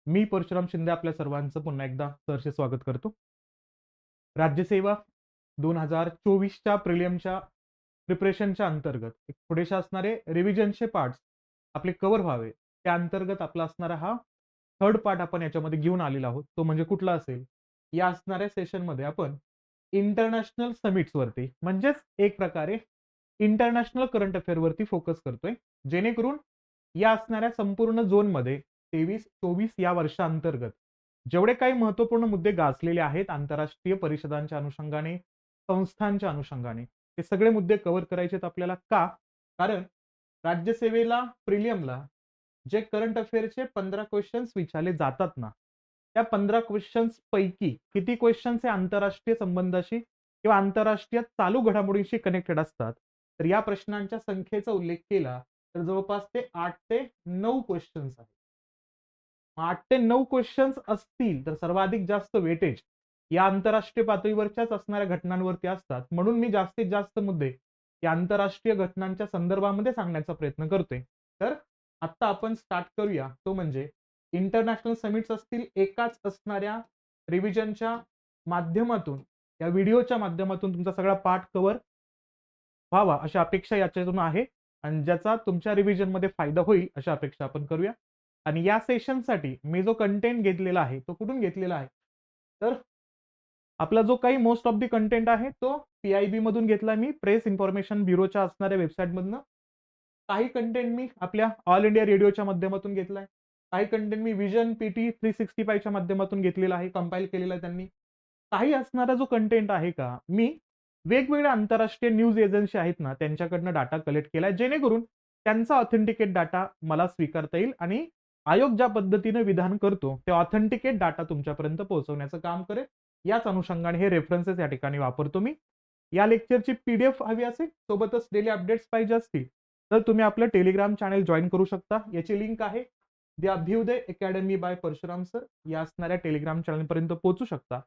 मी परशुराम शिंदे आपल्या सर्वांचं पुन्हा एकदा सहर्ष स्वागत करतो. राज्यसेवा 2024च्या प्रिलियमच्या प्रिपरेशनच्या अंतर्गत एक थोडेसे असणारे रिव्हिजनचे पार्ट्स आपले कव्हर व्हावे, त्या अंतर्गत आपला असणारा हा थर्ड पार्ट आपण याच्यामध्ये घेऊन आलेलो आहोत. तो म्हणजे कुठला असेल? या असणाऱ्या सेशनमध्ये आपण इंटरनॅशनल समिट्सवरती म्हणजेच एक प्रकारे इंटरनॅशनल करंट अफेअरवरती फोकस करतोय. जेणेकरून या असणाऱ्या संपूर्ण झोनमध्ये 23-24 या वर्षांतर्गत जेवढे काही महत्त्वपूर्ण मुद्दे गाजलेले आहेत आंतरराष्ट्रीय परिषदांच्या अनुषंगाने, संस्थांच्या अनुषंगाने, ते सगळे मुद्दे कव्हर करायचे आहेत आपल्याला. का? कारण राज्यसेवेला प्रिलियमला जे करंट अफेअरचे 15 क्वेश्चन्स विचारले जातात ना, त्या 15 क्वेश्चन्स पैकी किती क्वेश्चन्स हे आंतरराष्ट्रीय संबंधाशी किंवा आंतरराष्ट्रीय चालू घडामोडींशी कनेक्टेड असतात, तर या प्रश्नांच्या संख्येचा उल्लेख केला तर जवळपास ते 8 ते 9 क्वेश्चन्स आहेत. 8 ते 9 क्वेश्चन्स असतील तर सर्वाधिक जास्त वेटेज या आंतरराष्ट्रीय पातळीवरच्याच असणाऱ्या घटनांवरती असतात. म्हणून मी जास्तीत जास्त मुद्दे या आंतरराष्ट्रीय घटनांच्या संदर्भामध्ये सांगण्याचा प्रयत्न करतोय. तर आता आपण स्टार्ट करूया. तो म्हणजे इंटरनॅशनल समिट्स असतील एकाच असणाऱ्या रिव्हिजनच्या माध्यमातून, या व्हिडिओच्या माध्यमातून तुमचा सगळा पाठ कव्हर व्हावा अशी अपेक्षा याच्यातून आहे आणि ज्याचा तुमच्या रिव्हिजनमध्ये फायदा होईल अशा अपेक्षा आपण करूया. आणि या सेशनसाठी मी जो कंटेंट घेतलेला आहे तो कुठून घेतलेला आहे? तर आपला जो काही मोस्ट ऑफ द कंटेंट आहे तो PIB मधून घेतला मी, प्रेस इन्फॉर्मेशन ब्युरोच्या असणाऱ्या वेबसाईटमधनं. काही कंटेंट मी आपल्या ऑल इंडिया रेडिओच्या माध्यमातून घेतलाय. काही कंटेंट मी विजन PT 365 च्या माध्यमातून घेतलेला आहे, कंपाईल केलेला आहे त्यांनी. काही असणारा जो कंटेंट आहे का, मी वेगवेगळ्या आंतरराष्ट्रीय न्यूज एजन्सी आहेत ना, त्यांच्याकडनं डाटा कलेक्ट केलाय, जेणेकरून त्यांचा ऑथेंटिकेट डाटा मला स्वीकारता येईल आणि आयोग ज्या पद्धतीने विधान करतो ते ऑथेंटिकेट डाटा तुमच्यापर्यंत पोहोचवण्याचं काम करेल. याच अनुषंगाने हे रेफरन्सेस या ठिकाणी वापरतो मी. या लेक्चरची PDF हवी असेल, सोबतच डेली अपडेट्स पाहिजे असतील, तर तुम्ही आपलं टेलिग्राम चॅनल जॉइन करू शकता. याची लिंक आहे the Abhyudaya academy by Parshuram sir या असणाऱ्या टेलिग्राम चॅनलपर्यंत पोहोचू शकता.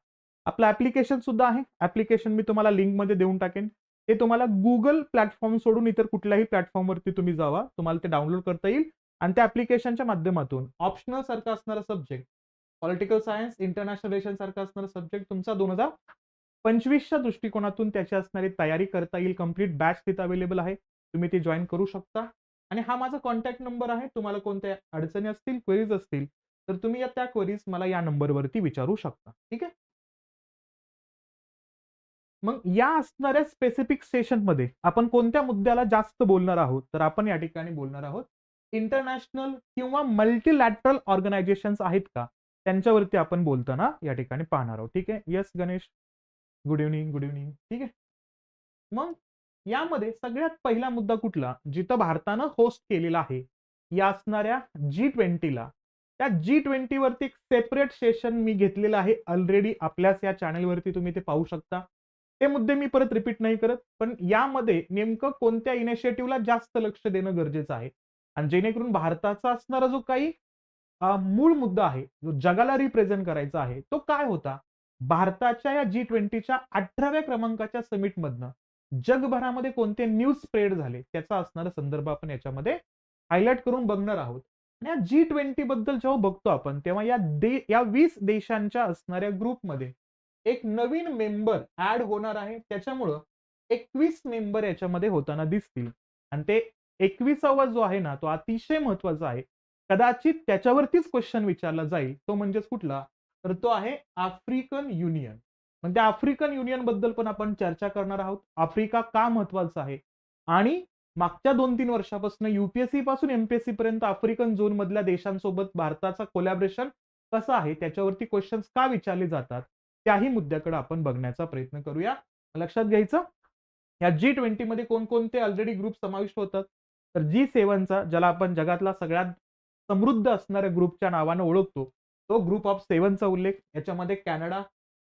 आपलं ऍप्लिकेशन सुद्धा आहे. ऍप्लिकेशन मी तुम्हाला लिंकमध्ये देऊन टाकेन. ते तुम्हाला Google प्लॅटफॉर्म सोडून इतर कुठल्याही प्लॅटफॉर्मवरती तुम्ही जावा. तुम्हाला ते डाउनलोड करता येईल आणि त्या ऍप्लिकेशनच्या माध्यमातून ऑप्शनल सारखा असणारा subject political science, international relation सारखा असणारा सब्जेक्ट तुमचा 2025च्या दृष्टिकोनातून त्याची असणारी तयारी करता येईल. कंप्लीट बॅच तिथे अवेलेबल आहे. तुम्ही ती जॉइन करू शकता. आणि हा माझा कॉन्टॅक्ट नंबर आहे. तुम्हाला कोणत्या अडचणी असतील, क्वेरीज असतील, तर तुम्ही त्या क्वेरीज मला या नंबरवरती विचारू शकता. ठीक आहे? मग या असणाऱ्या स्पेसिफिक सेशनमध्ये आपण कोणत्या मुद्द्याला जास्त बोलणार आहोत? तर आपण या ठिकाणी बोलणार आहोत इंटरनॅशनल किंवा मल्टीलॅटरल ऑर्गनायझेशन्स आहेत का? त्यांच्यावरती आपण बोलताना या ठिकाणी पाहणार आहोत. ठीक आहे? Yes Ganesh. Good evening, good evening. ठीक आहे? मग यामध्ये सगळ्यात पहिला मुद्दा कुठला? जिथं भारतानं होस्ट केलेला आहे, या असणाऱ्या G20ला. त्या G20 वरती एक सेपरेट सेशन मी घेतलेलं आहे ऑलरेडी आपल्याच या चॅनलवरती तुम्ही ते पाहू शकता. ते मुद्दे मी परत रिपीट नाही करत, पण यामध्ये नेमकं कोणत्या इनिशिएटिव्हला जास्त लक्ष देणं गरजेचं आहे आणि जेणेकरून भारताचा असणारा जो काही मूळ मुद्दा आहे, जो जगाला रिप्रेझेंट करायचा आहे, तो काय होता? भारताच्या या G20च्या 18व्या क्रमांकाच्या समिटमधनं जगभरामध्ये कोणते न्यूज स्प्रेड झाले, त्याचा असणारा संदर्भ आपण याच्यामध्ये हायलाइट करून बघणार आहोत. आणि या G20 बद्दल जेव्हा बघतो आपण, तेव्हा या 20 देशांच्या असणाऱ्या ग्रुपमध्ये एक नवीन मेंबर ऍड होणार आहे. त्याच्यामुळं 21 मेंबर याच्यामध्ये होताना दिसतील आणि ते 21वा जो आहे ना, तो अतिशय महत्वाचा आहे. कदाचित त्याच्यावरतीच क्वेश्चन विचारला जाईल. तो म्हणजेच कुठला? तर तो आहे आफ्रिकन युनियन. मग त्या आफ्रिकन युनियन बद्दल पण आपण चर्चा करणार आहोत. आफ्रिका का महत्वाचा आहे आणि मागच्या 2-3 वर्षापासून UPSC पासून MPSC पर्यंत आफ्रिकन झोन मधल्या देशांसोबत भारताचा कोलॅबोरेशन कसं आहे, त्याच्यावरती क्वेश्चन्स का विचारले जातात, त्याही मुद्द्याकडे आपण बघण्याचा प्रयत्न करूया. लक्षात घ्यायचं, या G20 मध्ये कोणकोणते ऑलरेडी ग्रुप समाविष्ट होतात? तर G7चा, ज्याला आपण जगातला सगळ्यात समृद्ध असणाऱ्या ग्रुपच्या नावानं ओळखतो, तो ग्रुप ऑफ 7चा उल्लेख. याच्यामध्ये Canada,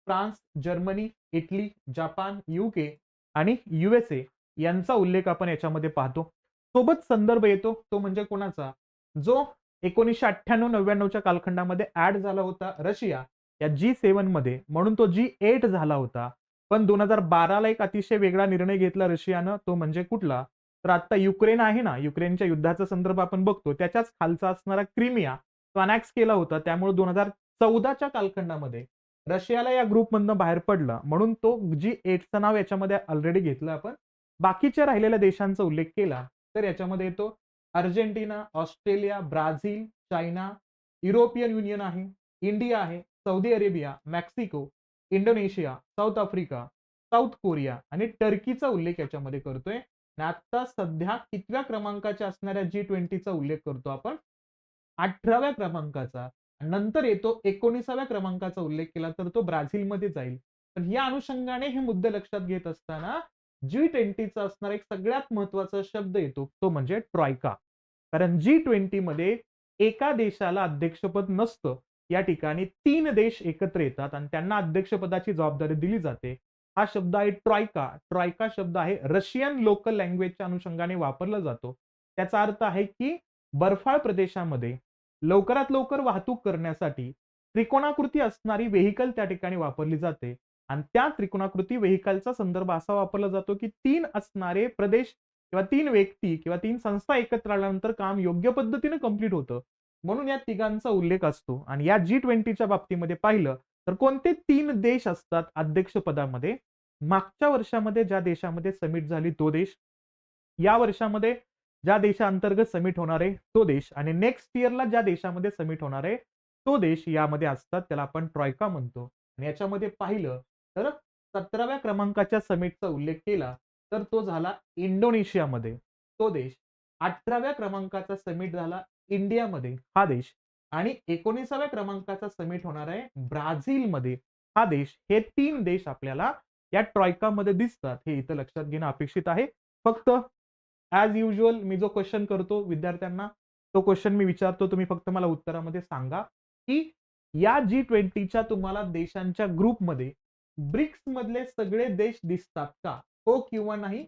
France, Germany, Italy, Japan, UK आणि USA यांचा उल्लेख आपण याच्यामध्ये पाहतो. सोबत संदर्भ येतो, तो म्हणजे कोणाचा? जो 1998-99च्या कालखंडामध्ये ऍड झाला होता, रशिया या G7 मध्ये, म्हणून तो G8 झाला होता. पण 2012ला एक अतिशय वेगळा निर्णय घेतला रशियानं, तो म्हणजे कुठला? तर आता युक्रेन आहे ना, युक्रेनच्या युद्धाचा संदर्भ आपण बघतो, त्याच्याच खालचा असणारा क्रिमिया तो अनॅक्स केला होता. त्यामुळे 2014च्या कालखंडामध्ये रशियाला या ग्रुपमधनं बाहेर पडला. म्हणून तो G8चं नाव याच्यामध्ये ऑलरेडी घेतलं आपण. बाकीच्या राहिलेल्या देशांचा उल्लेख केला तर याच्यामध्ये येतो Argentina, Australia, Brazil, China, European union आहे, इंडिया आहे, Saudi Arabia, Mexico, Indonesia, south Africa, south Korea आणि टर्कीचा उल्लेख याच्यामध्ये करतोय. आणि आता सध्या कितव्या क्रमांकाच्या असणाऱ्या G20चा उल्लेख करतो आपण? 18व्या क्रमांकाचा. नंतर येतो 19व्या क्रमांकाचा उल्लेख केला तर तो ब्राझीलमध्ये जाईल. तर या अनुषंगाने हे मुद्दे लक्षात घेत असताना G20चा असणारा एक सगळ्यात महत्वाचा शब्द येतो तो म्हणजे ट्रॉयका. कारण G20 मध्ये एका देशाला अध्यक्षपद नसतं. या ठिकाणी 3 देश एकत्र येतात आणि त्यांना अध्यक्षपदाची जबाबदारी दिली जाते. हा शब्द आहे ट्रॉयका. ट्रॉयका शब्द आहे रशियन लोकल लँग्वेजच्या अनुषंगाने वापरला जातो. त्याचा अर्थ आहे की बर्फाळ प्रदेशामध्ये लवकरात लवकर वाहतूक करण्यासाठी त्रिकोणाकृती असणारी व्हेइकल त्या ठिकाणी वापरली जाते आणि त्या त्रिकोणाकृती व्हेइकलचा संदर्भ असा वापरला जातो की 3 असणारे प्रदेश किंवा 3 व्यक्ती किंवा 3 संस्था एकत्र आल्यानंतर काम योग्य पद्धतीने कंप्लीट होतं. म्हणून या तिघांचा उल्लेख असतो आणि या G20च्या बाबतीमध्ये पाहिलं तर कोणते 3 देश असतात अध्यक्षपदामध्ये? मागच्या वर्षामध्ये ज्या देशामध्ये समिट झाली तो देश, या वर्षामध्ये ज्या देशांतर्गत समिट होणार आहे तो देश आणि नेक्स्ट इयरला ज्या देशामध्ये समिट होणार आहे तो देश यामध्ये असतात. त्याला आपण ट्रॉयका म्हणतो. आणि याच्यामध्ये पाहिलं तर 17व्या क्रमांकाच्या समिटचा उल्लेख केला तर तो झाला इंडोनेशियामध्ये तो देश. 18व्या क्रमांकाचा समिट झाला इंडियामध्ये हा देश आणि 19व्या क्रमांकाचा समिट होणार आहे ब्राझीलमध्ये हा देश. हे 3 देश आपल्याला या ट्रॉयकामध्ये दिसतात. हे इथं लक्षात घेणं अपेक्षित आहे. फक्त ॲज युजुअल मी जो क्वेश्चन करतो विद्यार्थ्यांना तो क्वेश्चन मी विचारतो, तुम्ही फक्त मला उत्तरामध्ये सांगा की या G20च्या तुम्हाला देशांच्या ग्रुपमध्ये ब्रिक्स मधले सगळे देश दिसतात का? हो किंवा नाही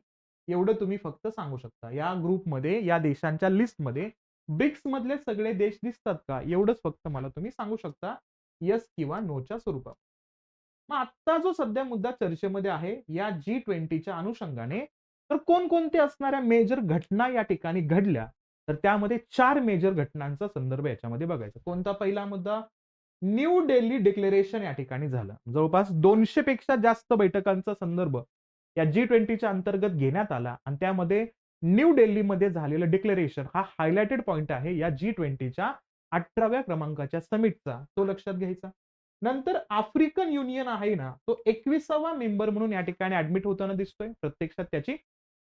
एवढं तुम्ही फक्त सांगू शकता. या ग्रुपमध्ये या देशांच्या लिस्टमध्ये ब्रिक्स मधले सगळे देश दिसतात का? एवढंच फक्त मला तुम्ही सांगू शकता येस किंवा नोच्या स्वरूपात. मग आता जो सध्या मुद्दा चर्चेमध्ये आहे या G20च्या अनुषंगाने तर कोणकोणते असणाऱ्या मेजर घटना या ठिकाणी घडल्या तर त्यामध्ये 4 मेजर घटनांचा संदर्भ याच्यामध्ये बघायचा. कोणता पहिला मुद्दा? न्यू दिल्ली डिक्लेरेशन या ठिकाणी झालं. जवळपास 200 पेक्षा जास्त बैठकांचा संदर्भ या G20च्या अंतर्गत घेण्यात आला आणि त्यामध्ये न्यू दिल्लीमध्ये झालेलं डिक्लेरेशन हा हायलाइटेड पॉइंट आहे या G20च्या 18व्या क्रमांकाच्या समिटचा. तो लक्षात घ्यायचा. नंतर आफ्रिकन युनियन आहे ना तो 21वा मेंबर म्हणून या ठिकाणी ऍडमिट होताना दिसतोय. प्रत्यक्षात त्याची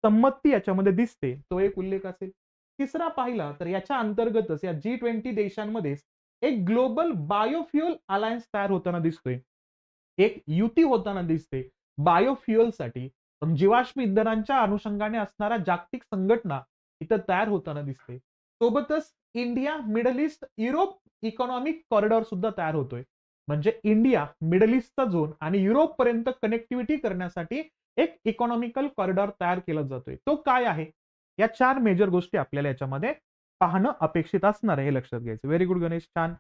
संमती याच्यामध्ये दिसते. तो एक उल्लेख असेल. तिसरा पाहिला तर याच्या अंतर्गतच या G20 देशांमध्येच एक ग्लोबल बायोफ्युअल अलायन्स तयार होताना दिसतोय. एक युती होताना दिसते बायोफ्युअलसाठी. जीवाश्म इंधनांच्या अनुषंगाने असणारा जागतिक संघटना इथं तयार होताना दिसते. सोबतच India, middle east, Europe economic corridor सुद्धा तयार होतोय. म्हणजे इंडिया, मिडल ईस्टचा झोन आणि युरोप पर्यंत कनेक्टिव्हिटी करण्यासाठी एक इकॉनॉमिकल कॉरिडॉर तयार केला जातोय. तो काय आहे? या 4 मेजर गोष्टी आपल्याला याच्यामध्ये पाहणं अपेक्षित असणार आहे. हे लक्षात घ्यायचं. व्हेरी गुड गणेश, छान.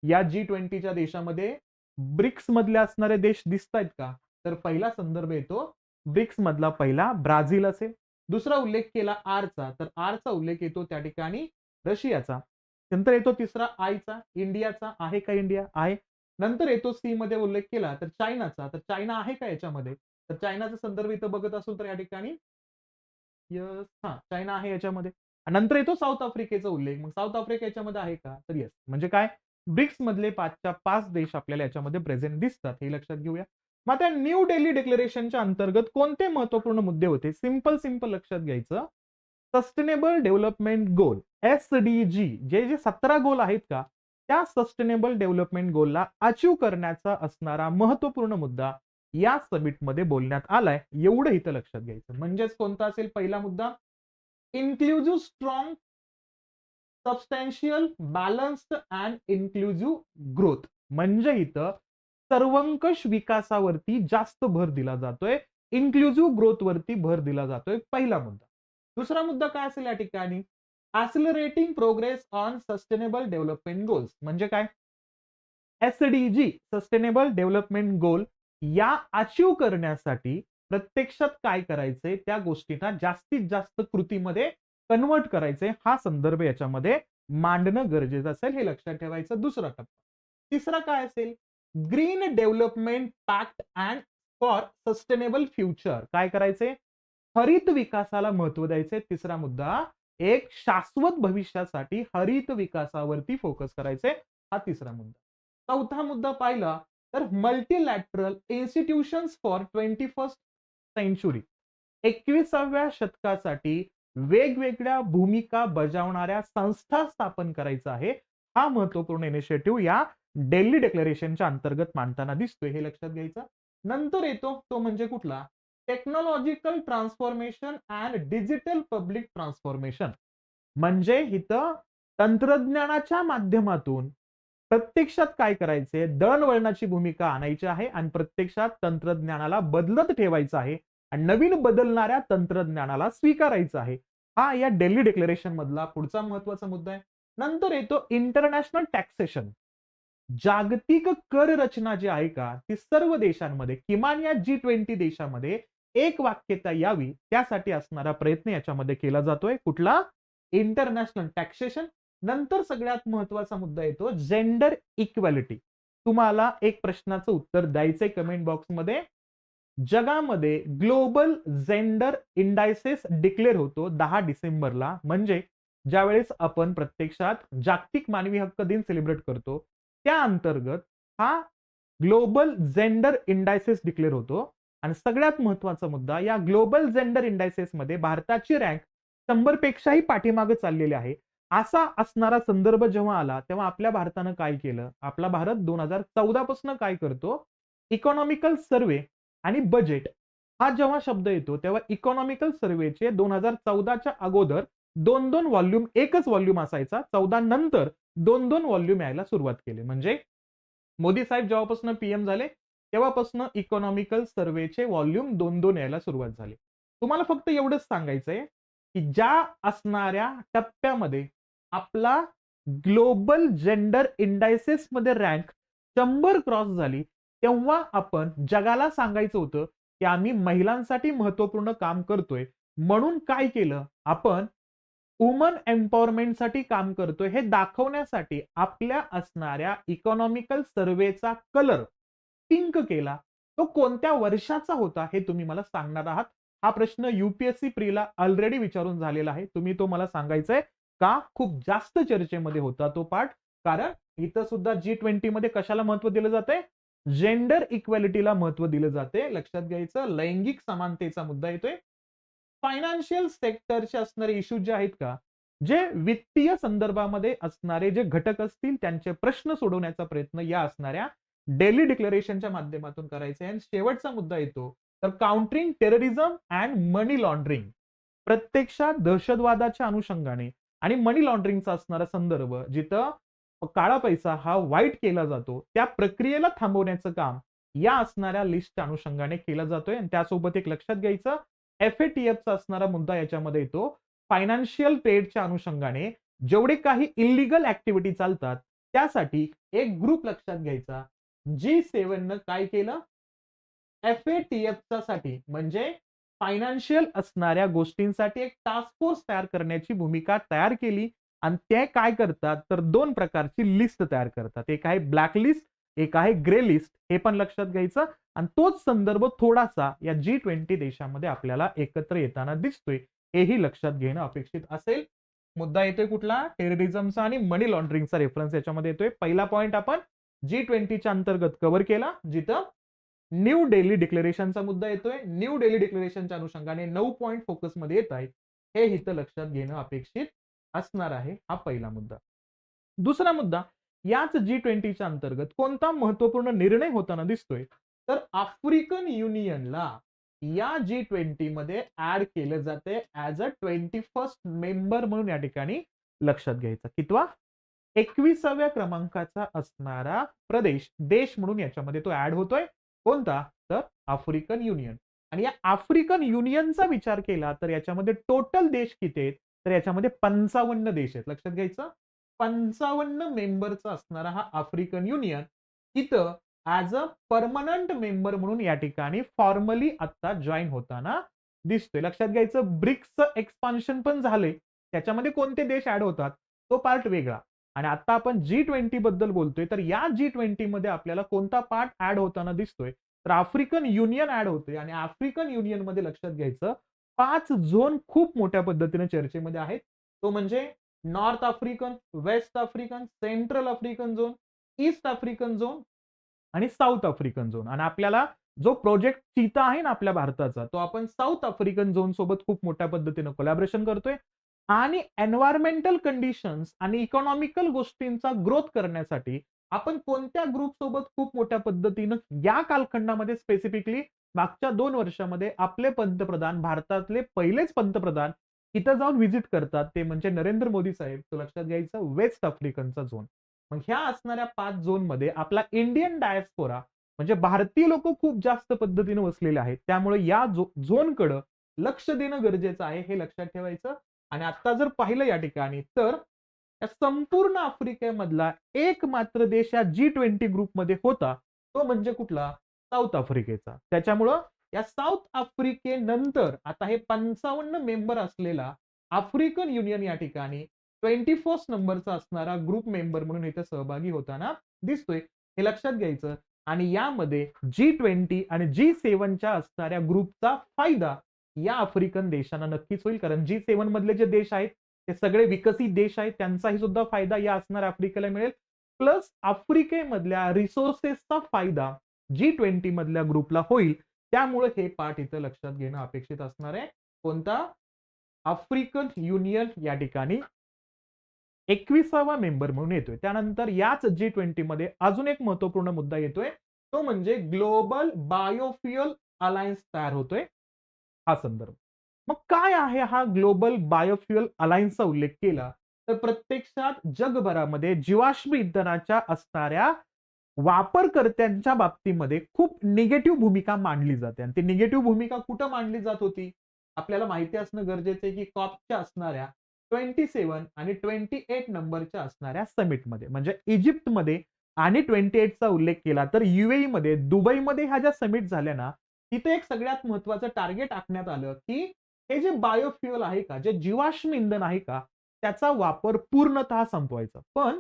या G20च्या देशामध्ये ब्रिक्स मधले असणारे देश दिसत आहेत का? तर पहिला संदर्भ येतो ब्रिक्स मधला पहिला ब्राझील असेल. दुसरा उल्लेख केला आरचा तर आरचा उल्लेख येतो त्या ठिकाणी रशियाचा. नंतर येतो तिसरा आयचा, इंडियाचा. आहे का इंडिया? आहे. नंतर येतो सी मध्ये उल्लेख केला तर चायनाचा. तर चायना आहे का याच्यामध्ये? तर चायनाचा संदर्भ इथं बघत असू तर या ठिकाणी यस, हा चायना आहे याच्यामध्ये. नंतर येतो साऊथ आफ्रिकेचा उल्लेख. मग साऊथ आफ्रिका याच्यामध्ये आहे का? तर येस. म्हणजे काय? ब्रिक्स मधले 5च्या 5 देश आपल्याला याच्यामध्ये प्रेझेंट दिसतात. हे लक्षात घेऊया. मग त्या न्यू दिल्ली डिक्लेरेशनच्या अंतर्गत कोणते महत्वपूर्ण मुद्दे होते? सिंपल लक्षात घ्यायचं. सस्टेनेबल डेव्हलपमेंट गोल SDG जे 17 गोल आहेत का त्या सस्टेनेबल डेव्हलपमेंट गोलला अचीव करण्याचा असणारा महत्वपूर्ण मुद्दा या समिटमध्ये बोलण्यात आलाय. एवढं इथं लक्षात घ्यायचं. म्हणजेच कोणता असेल पहिला मुद्दा? Inclusive, strong, substantial, balanced and inclusive growth. म्हणजे इथं सर्वंकष विकासावरती जास्त भर दिला जातोय. इन्क्लुझिव्ह ग्रोथ वरती भर दिला जातोय. पहिला मुद्दा. दुसरा मुद्दा काय असेल या ठिकाणी? Accelerating progress on sustainable development goals. म्हणजे काय? SDG सस्टेनेबल डेव्हलपमेंट गोल या अचीव करण्यासाठी प्रत्यक्षात काय करायचंय त्या गोष्टींना जास्तीत जास्त कृतीमध्ये कन्वर्ट करायचंय. हा संदर्भ याच्यामध्ये मांडणं गरजेचं असेल, हे लक्षात ठेवायचं दुसरा टप्पा. तिसरा काय असेल? Green development pact and for sustainable future. काय करायचंय? हरित विकासाला महत्व द्यायचंय. तिसरा मुद्दा, एक शाश्वत भविष्यासाठी हरित विकासावरती फोकस करायचंय. हा तिसरा मुद्दा. चौथा मुद्दा पाहिला तर मल्टीलॅटरल इन्स्टिट्यूशन्स फॉर 21st सेंचुरी. 21व्या शतकासाठी वेगवेगळ्या भूमिका बजावणाऱ्या संस्था स्थापन करायचा आहे. हा महत्वपूर्ण इनिशिएटिव्ह या दिल्ली डिक्लेरेशनच्या अंतर्गत मांडताना दिसतोय, हे लक्षात घ्यायचं. नंतर येतो तो म्हणजे कुठला? Technological transformation and digital public transformation. म्हणजे इथं तंत्रज्ञानाच्या माध्यमातून प्रत्यक्षात काय करायचंय? दळणवळणाची भूमिका आणायची आहे आणि प्रत्यक्षात तंत्रज्ञानाला बदलत ठेवायचं आहे आणि नवीन बदलणाऱ्या तंत्रज्ञानाला स्वीकारायचं आहे. हा या दिल्ली डिक्लेरेशन मधला पुढचा महत्वाचा मुद्दा आहे. नंतर येतो इंटरनॅशनल टॅक्सेशन. जागतिक कर रचना जी आहे का, ती सर्व देशांमध्ये किमान या G20 देशामध्ये एक वाक्यता यावी त्यासाठी असणारा प्रयत्न याच्यामध्ये केला जातोय. कुठला? International taxation. नंतर सगळ्यात महत्वाचा मुद्दा येतो जेंडर इक्वॅलिटी. तुम्हाला एक प्रश्नाचं उत्तर द्यायचंय कमेंट बॉक्समध्ये. जगामध्ये ग्लोबल जेंडर इंडायसेस डिक्लेअर होतो 10 डिसेंबरला. म्हणजे ज्यावेळेस आपण प्रत्यक्षात जागतिक मानवी हक्क दिन सेलिब्रेट करतो, त्या अंतर्गत हा ग्लोबल जेंडर इंडायसेस डिक्लेअर होतो. आणि सगळ्यात महत्वाचा मुद्दा, या ग्लोबल जेंडर इंडायसेस मध्ये भारताची रँक 100 पेक्षाही पाठीमागे चाललेली आहे. असा असणारा संदर्भ जेव्हा आला तेव्हा आपल्या भारतानं काय केलं? आपला भारत 2014 पासून काय करतो? इकॉनॉमिकल सर्व्हे आणि बजेट हा जेव्हा शब्द येतो तेव्हा इकॉनॉमिकल सर्व्हेचे 2014च्या अगोदर 2-2 व्हॉल्यूम, एकच व्हॉल्यूम असायचा. 14 नंतर 2-2 व्हॉल्यूम यायला सुरुवात केली. म्हणजे मोदी साहेब जेव्हापासून पीएम झाले तेव्हापासून इकॉनॉमिकल सर्व्हेचे व्हॉल्यूम 2-2 यायला सुरुवात झाली. तुम्हाला फक्त एवढंच सांगायचंय की ज्या असणाऱ्या टप्प्यामध्ये आपला ग्लोबल जेंडर इंडायसेस मध्ये रँक 100 क्रॉस झाली, तेव्हा आपण जगाला सांगायचं होतं की आम्ही महिलांसाठी महत्वपूर्ण काम करतोय. म्हणून काय केलं आपण? वुमन एम्पॉवरमेंटसाठी काम करतोय हे दाखवण्यासाठी आपल्या असणाऱ्या इकॉनॉमिकल सर्व्हेचा कलर पिंक केला. तो कोणत्या वर्षाचा होता हे तुम्ही मला सांगणार आहात? हा प्रश्न UPSC प्रीला ऑलरेडी विचारून झालेला आहे. तुम्ही तो मला सांगायचंय का? खूप जास्त चर्चेमध्ये होता तो पार्ट. कारण इथं सुद्धा G20 मध्ये कशाला महत्व दिलं जातंय? जेंडर इक्वॅलिटीला महत्व दिलं जाते. लक्षात घ्यायचं. लैंगिक समानतेचा मुद्दा येतोय. फायनान्शियल सेक्टरचे असणारे इश्यू जे आहेत का, जे वित्तीय संदर्भामध्ये असणारे जे घटक असतील त्यांचे प्रश्न सोडवण्याचा प्रयत्न या असणाऱ्या दिल्ली डिक्लेरेशनच्या माध्यमातून करायचे. आणि शेवटचा मुद्दा येतो तर countering terrorism and money laundering. प्रत्यक्षात दहशतवादाच्या अनुषंगाने आणि मनी लॉन्ड्रिंगचा असणारा संदर्भ, जिथं काळा पैसा हा वाईट केला जातो, त्या प्रक्रियेला थांबवण्याचं काम या असणाऱ्या लिस्टच्या अनुषंगाने केलं जातोय. आणि त्यासोबत एक लक्षात घ्यायचं, FATFचा असणारा मुद्दा याच्यामध्ये येतो. फायनान्शियल ट्रेडच्या अनुषंगाने जेवढे काही इलिगल ऍक्टिव्हिटी चालतात त्यासाठी एक ग्रुप लक्षात घ्यायचा. G7 न काय केलं? FATFच्या साठी म्हणजे फायनान्शियल असणाऱ्या गोष्टींसाठी एक टास्क फोर्स तयार करण्याची भूमिका तयार केली. आणि ते काय करतात तर 2 प्रकारची लिस्ट तयार करतात. एक आहे ब्लॅक लिस्ट, एक आहे ग्रे लिस्ट. हे पण लक्षात घ्यायचं. आणि तोच संदर्भ थोडासा या G20 देशामध्ये आपल्याला एकत्र येताना दिसतोय. हेही लक्षात घेणं अपेक्षित असेल. मुद्दा येतोय कुठला? टेररिझमचा आणि मनी लॉन्ड्रिंगचा रेफरन्स याच्यामध्ये येतोय. पहिला पॉइंट आपण G20च्या अंतर्गत कव्हर केला, जिथं न्यू दिल्ली डिक्लेरेशनचा मुद्दा येतोय. न्यू दिल्ली डिक्लेरेशनच्या अनुषंगाने 9 पॉइंट फोकसमध्ये येत आहेत. हे इथं लक्षात घेणं अपेक्षित असणार आहे. हा पहिला मुद्दा. दुसरा मुद्दा, याच G20च्या अंतर्गत कोणता महत्वपूर्ण निर्णय होताना दिसतोय तर आफ्रिकन युनियनला या G20 मध्ये ऍड केलं जाते ऍज अ 21st मेंबर म्हणून या ठिकाणी लक्षात घ्यायचं. कितवा? 21व्या क्रमांकाचा असणारा देश म्हणून याच्यामध्ये तो ऍड होतोय. कोणता? तर आफ्रिकन युनियन. आणि या आफ्रिकन युनियनचा विचार केला तर याच्यामध्ये टोटल देश किती आहेत तर याच्यामध्ये 55 देश आहेत. लक्षात घ्यायचं. 55 मेंबरचा असणारा हा आफ्रिकन युनियन इथं ऍज अ परमनंट मेंबर म्हणून या ठिकाणी फॉर्मली आता जॉईन होताना दिसतोय. लक्षात घ्यायचं. ब्रिक्सचं एक्सपान्शन पण झाले. त्याच्यामध्ये कोणते देश ऍड होतात तो पार्ट वेगळा. आणि आता आपण G20 बद्दल बोलतोय, तर या G20 मध्ये आपल्याला कोणता पार्ट ऍड होताना दिसतोय, तर आफ्रिकन युनियन ऍड होते. आणि आफ्रिकन युनियन मध्ये लक्षात घ्यायचं 5 झोन खूप मोठ्या पद्धतीने चर्चेमध्ये आहेत. तो म्हणजे north African, west African, central African zone, east African zone आणि साऊथ आफ्रिकन झोन. आणि आपल्याला जो प्रोजेक्ट चीता आहे ना आपल्या भारताचा, तो आपण साऊथ आफ्रिकन झोन सोबत खूप मोठ्या पद्धतीने कोलॅबोरेशन करतोय. आणि एन्व्हायरमेंटल कंडिशन्स आणि इकॉनॉमिकल गोष्टींचा ग्रोथ करण्यासाठी आपण कोणत्या ग्रुप सोबत खूप मोठ्या पद्धतीनं या कालखंडामध्ये स्पेसिफिकली मागच्या 2 वर्षामध्ये आपले पंतप्रधान, भारतातले पहिलेच पंतप्रधान इथं जाऊन व्हिजिट करतात, ते म्हणजे नरेंद्र मोदी साहेब. तो लक्षात घ्यायचा वेस्ट आफ्रिकनचा झोन. मग ह्या असणाऱ्या 5 झोनमध्ये आपला इंडियन डायस्पोरा म्हणजे भारतीय लोक खूप जास्त पद्धतीने वसलेले आहेत. त्यामुळे या झोनकडे लक्ष देणं गरजेचं आहे, हे लक्षात ठेवायचं. आणि आता जर पाहिलं या ठिकाणी, तर या संपूर्ण आफ्रिकेमधला एक मात्र देश या G20 ग्रुपमध्ये होता, तो म्हणजे कुठला? साऊथ आफ्रिकेचा. त्याच्यामुळं या साऊथ आफ्रिकेनंतर आता हे 55 मेंबर असलेला आफ्रिकन युनियन या ठिकाणी 21 नंबरचा असणारा ग्रुप मेंबर म्हणून इथे सहभागी होताना दिसतोय, हे लक्षात घ्यायचं. आणि यामध्ये G20 आणि G7च्या असणाऱ्या ग्रुपचा फायदा या आफ्रिकन देशांना नक्कीच होईल, कारण G7 मधले जे देश आहेत ते सगळे विकसित देश आहेत, त्यांचाही सुद्धा फायदा या असणाऱ्या आफ्रिकेला मिळेल. प्लस आफ्रिकेमधल्या रिसोर्सेसचा फायदा G20 मधल्या ग्रुपला होईल. त्यामुळे हे पार्ट इथं लक्षात घेणं अपेक्षित असणार आहे. कोणता? आफ्रिकन युनियन या ठिकाणी 21वा मेंबर म्हणून येतोय. त्यानंतर याच G20 मध्ये अजून एक महत्वपूर्ण मुद्दा येतोय, तो म्हणजे ग्लोबल बायोफ्युअल अलायन्स तयार होतोय, हा संदर्भ. मग काय आहे हा ग्लोबल बायोफ्युअल अलायन्सचा उल्लेख केला, तर प्रत्यक्षात जगभरामध्ये जीवाश्म इंधनाच्या असणाऱ्या वापरकर्त्यांच्या बाबतीमध्ये खूप निगेटिव्ह भूमिका मांडली जाते. आणि ती निगेटिव्ह भूमिका कुठं मांडली जात होती? आपल्याला माहिती असणं गरजेचं आहे, की कॉपच्या असणाऱ्या 27 आणि 28 नंबरच्या असणाऱ्या समिटमध्ये म्हणजे इजिप्तमध्ये आणि 28 चा उल्लेख केला, तर युएई मध्ये, दुबईमध्ये ह्या ज्या समिट झाल्या ना, तिथे एक सगळ्यात महत्वाचं टार्गेट आखण्यात आलं, की हे जे बायोफ्युअल आहे का, जे जीवाश्म इंधन आहे का, त्याचा वापर पूर्णतः संपवायचा. पण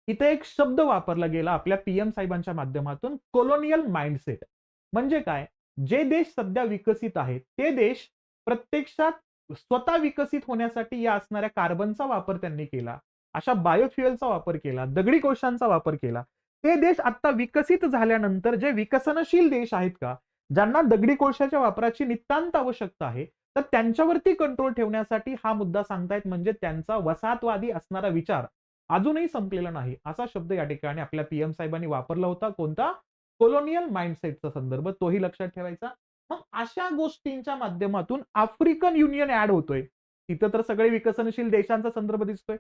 इथे एक शब्द वापरला गेला आपल्या पीएम साहेबांच्या माध्यमातून, कोलोनियल माइंडसेट. म्हणजे काय? जे देश सध्या विकसित आहेत, ते देश प्रत्यक्षात स्वतः विकसित होण्यासाठी या असणाऱ्या कार्बनचा वापर त्यांनी केला, अशा बायोफ्युएलचा वापर केला, दगडी कोळशांचा वापर केला. ते देश आता विकसित झाल्यानंतर जे विकसनशील देश आहेत का, ज्यांना दगडी कोळशाच्या वापराची नितांत आवश्यकता आहे, तर त्यांच्यावरती कंट्रोल ठेवण्यासाठी हा मुद्दा सांगतायत. म्हणजे त्यांचा वसाहतवादी असणारा विचार अजूनही संपलेला नाही, असा शब्द या ठिकाणी आपल्या पीएम साहेबांनी वापरला होता. कोणता? कोलोनियल माइंडसेटचा संदर्भ, तोही लक्षात ठेवायचा. मग अशा गोष्टींच्या माध्यमातून आफ्रिकन युनियन ऍड होतोय. तिथं तर सगळे विकसनशील देशांचा संदर्भ दिसतोय.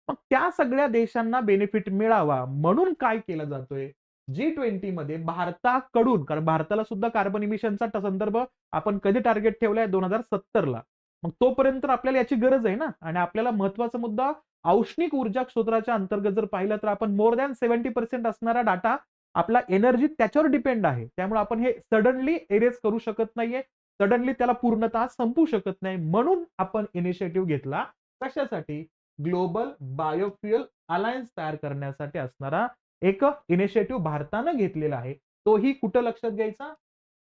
मग त्या सगळ्या देशांना बेनिफिट मिळावा म्हणून काय केलं जातोय? G20 मध्ये भारताकडून, कारण भारताला सुद्धा कार्बन इमिशनचा संदर्भ आपण कधी टार्गेट ठेवलाय? 2070 ला. मग तोपर्यंत आपल्याला याची गरज आहे ना. आणि आपल्याला महत्वाचा मुद्दा, औष्णिक ऊर्जा क्षेत्राच्या अंतर्गत जर पाहिलं, तर आपण मोर दॅन 70% असणारा डाटा आपला एनर्जी त्याच्यावर डिपेंड आहे. त्यामुळे आपण हे सडनली एरेज करू शकत नाहीये, सडनली त्याला पूर्णतः संपू शकत नाही. म्हणून आपण इनिशिएटिव्ह घेतला. कशासाठी? ग्लोबल बायोफ्युअल अलायन्स तयार करण्यासाठी असणारा एक इनिशिएटिव्ह भारतानं घेतलेला आहे. तोही कुठं लक्षात घ्यायचा?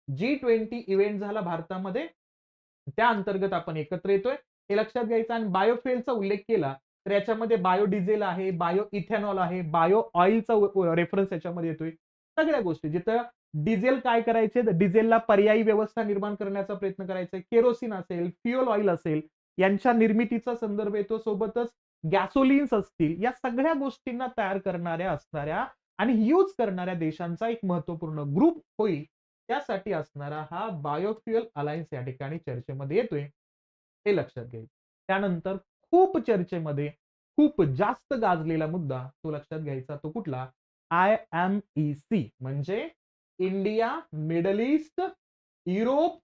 G20 इव्हेंट झाला भारतामध्ये, त्या अंतर्गत आपण एकत्र येतोय, हे लक्षात घ्यायचं. आणि बायोफ्युएलचा उल्लेख केला, तर याच्यामध्ये बायोडिझेल आहे, बायो इथेनॉल आहे, बायो ऑइलचा रेफरन्स याच्यामध्ये येतोय. सगळ्या गोष्टी जिथं डिझेल काय करायचे, डिझेलला पर्यायी व्यवस्था निर्माण करण्याचा प्रयत्न करायचा. केरोसिन असेल, फ्युएल ऑइल असेल, यांच्या निर्मितीचा संदर्भ येतो. सोबतच गॅसोलिन्स असतील, या सगळ्या गोष्टींना तयार करणाऱ्या असणाऱ्या आणि यूज करणाऱ्या देशांचा एक महत्वपूर्ण ग्रुप होईल. त्यासाठी असणारा हा बायोफ्युअल अलायन्स या ठिकाणी चर्चेमध्ये येतोय, हे लक्षात घ्यायचं. त्यानंतर खूप चर्चेमध्ये खूप जास्त गाजलेला मुद्दा तो लक्षात घ्यायचा, तो कुठला? IMEC म्हणजे India middle east Europe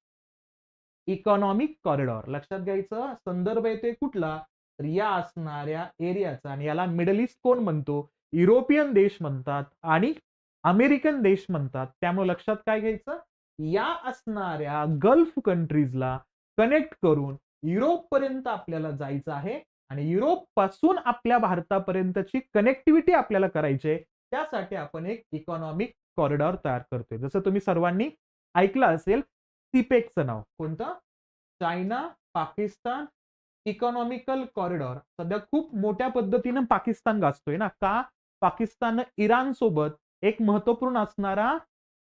economic corridor. लक्षात घ्यायचं, संदर्भ येते कुठला? तर या असणाऱ्या एरियाचा. आणि याला मिडल ईस्ट कोण म्हणतो? युरोपियन देश म्हणतात आणि अमेरिकन देश म्हणतात. त्यामुळे लक्षात काय घ्यायचं? या असणाऱ्या गल्फ कंट्रीजला कनेक्ट करून युरोप पर्यंत आपल्याला जायचं आहे. आणि युरोप पासून आपल्या भारतापर्यंतची कनेक्टिव्हिटी आपल्याला करायची आहे. त्यासाठी आपण एक इकॉनॉमिक कॉरिडॉर तयार करतोय. जसं तुम्ही सर्वांनी ऐकलं असेल सीपेकचं नाव. कोणतं? China Pakistan economical corridor. सध्या खूप मोठ्या पद्धतीनं पाकिस्तान गाजतोय ना. का? पाकिस्ताननं इराण सोबत एक महत्वपूर्ण असणारा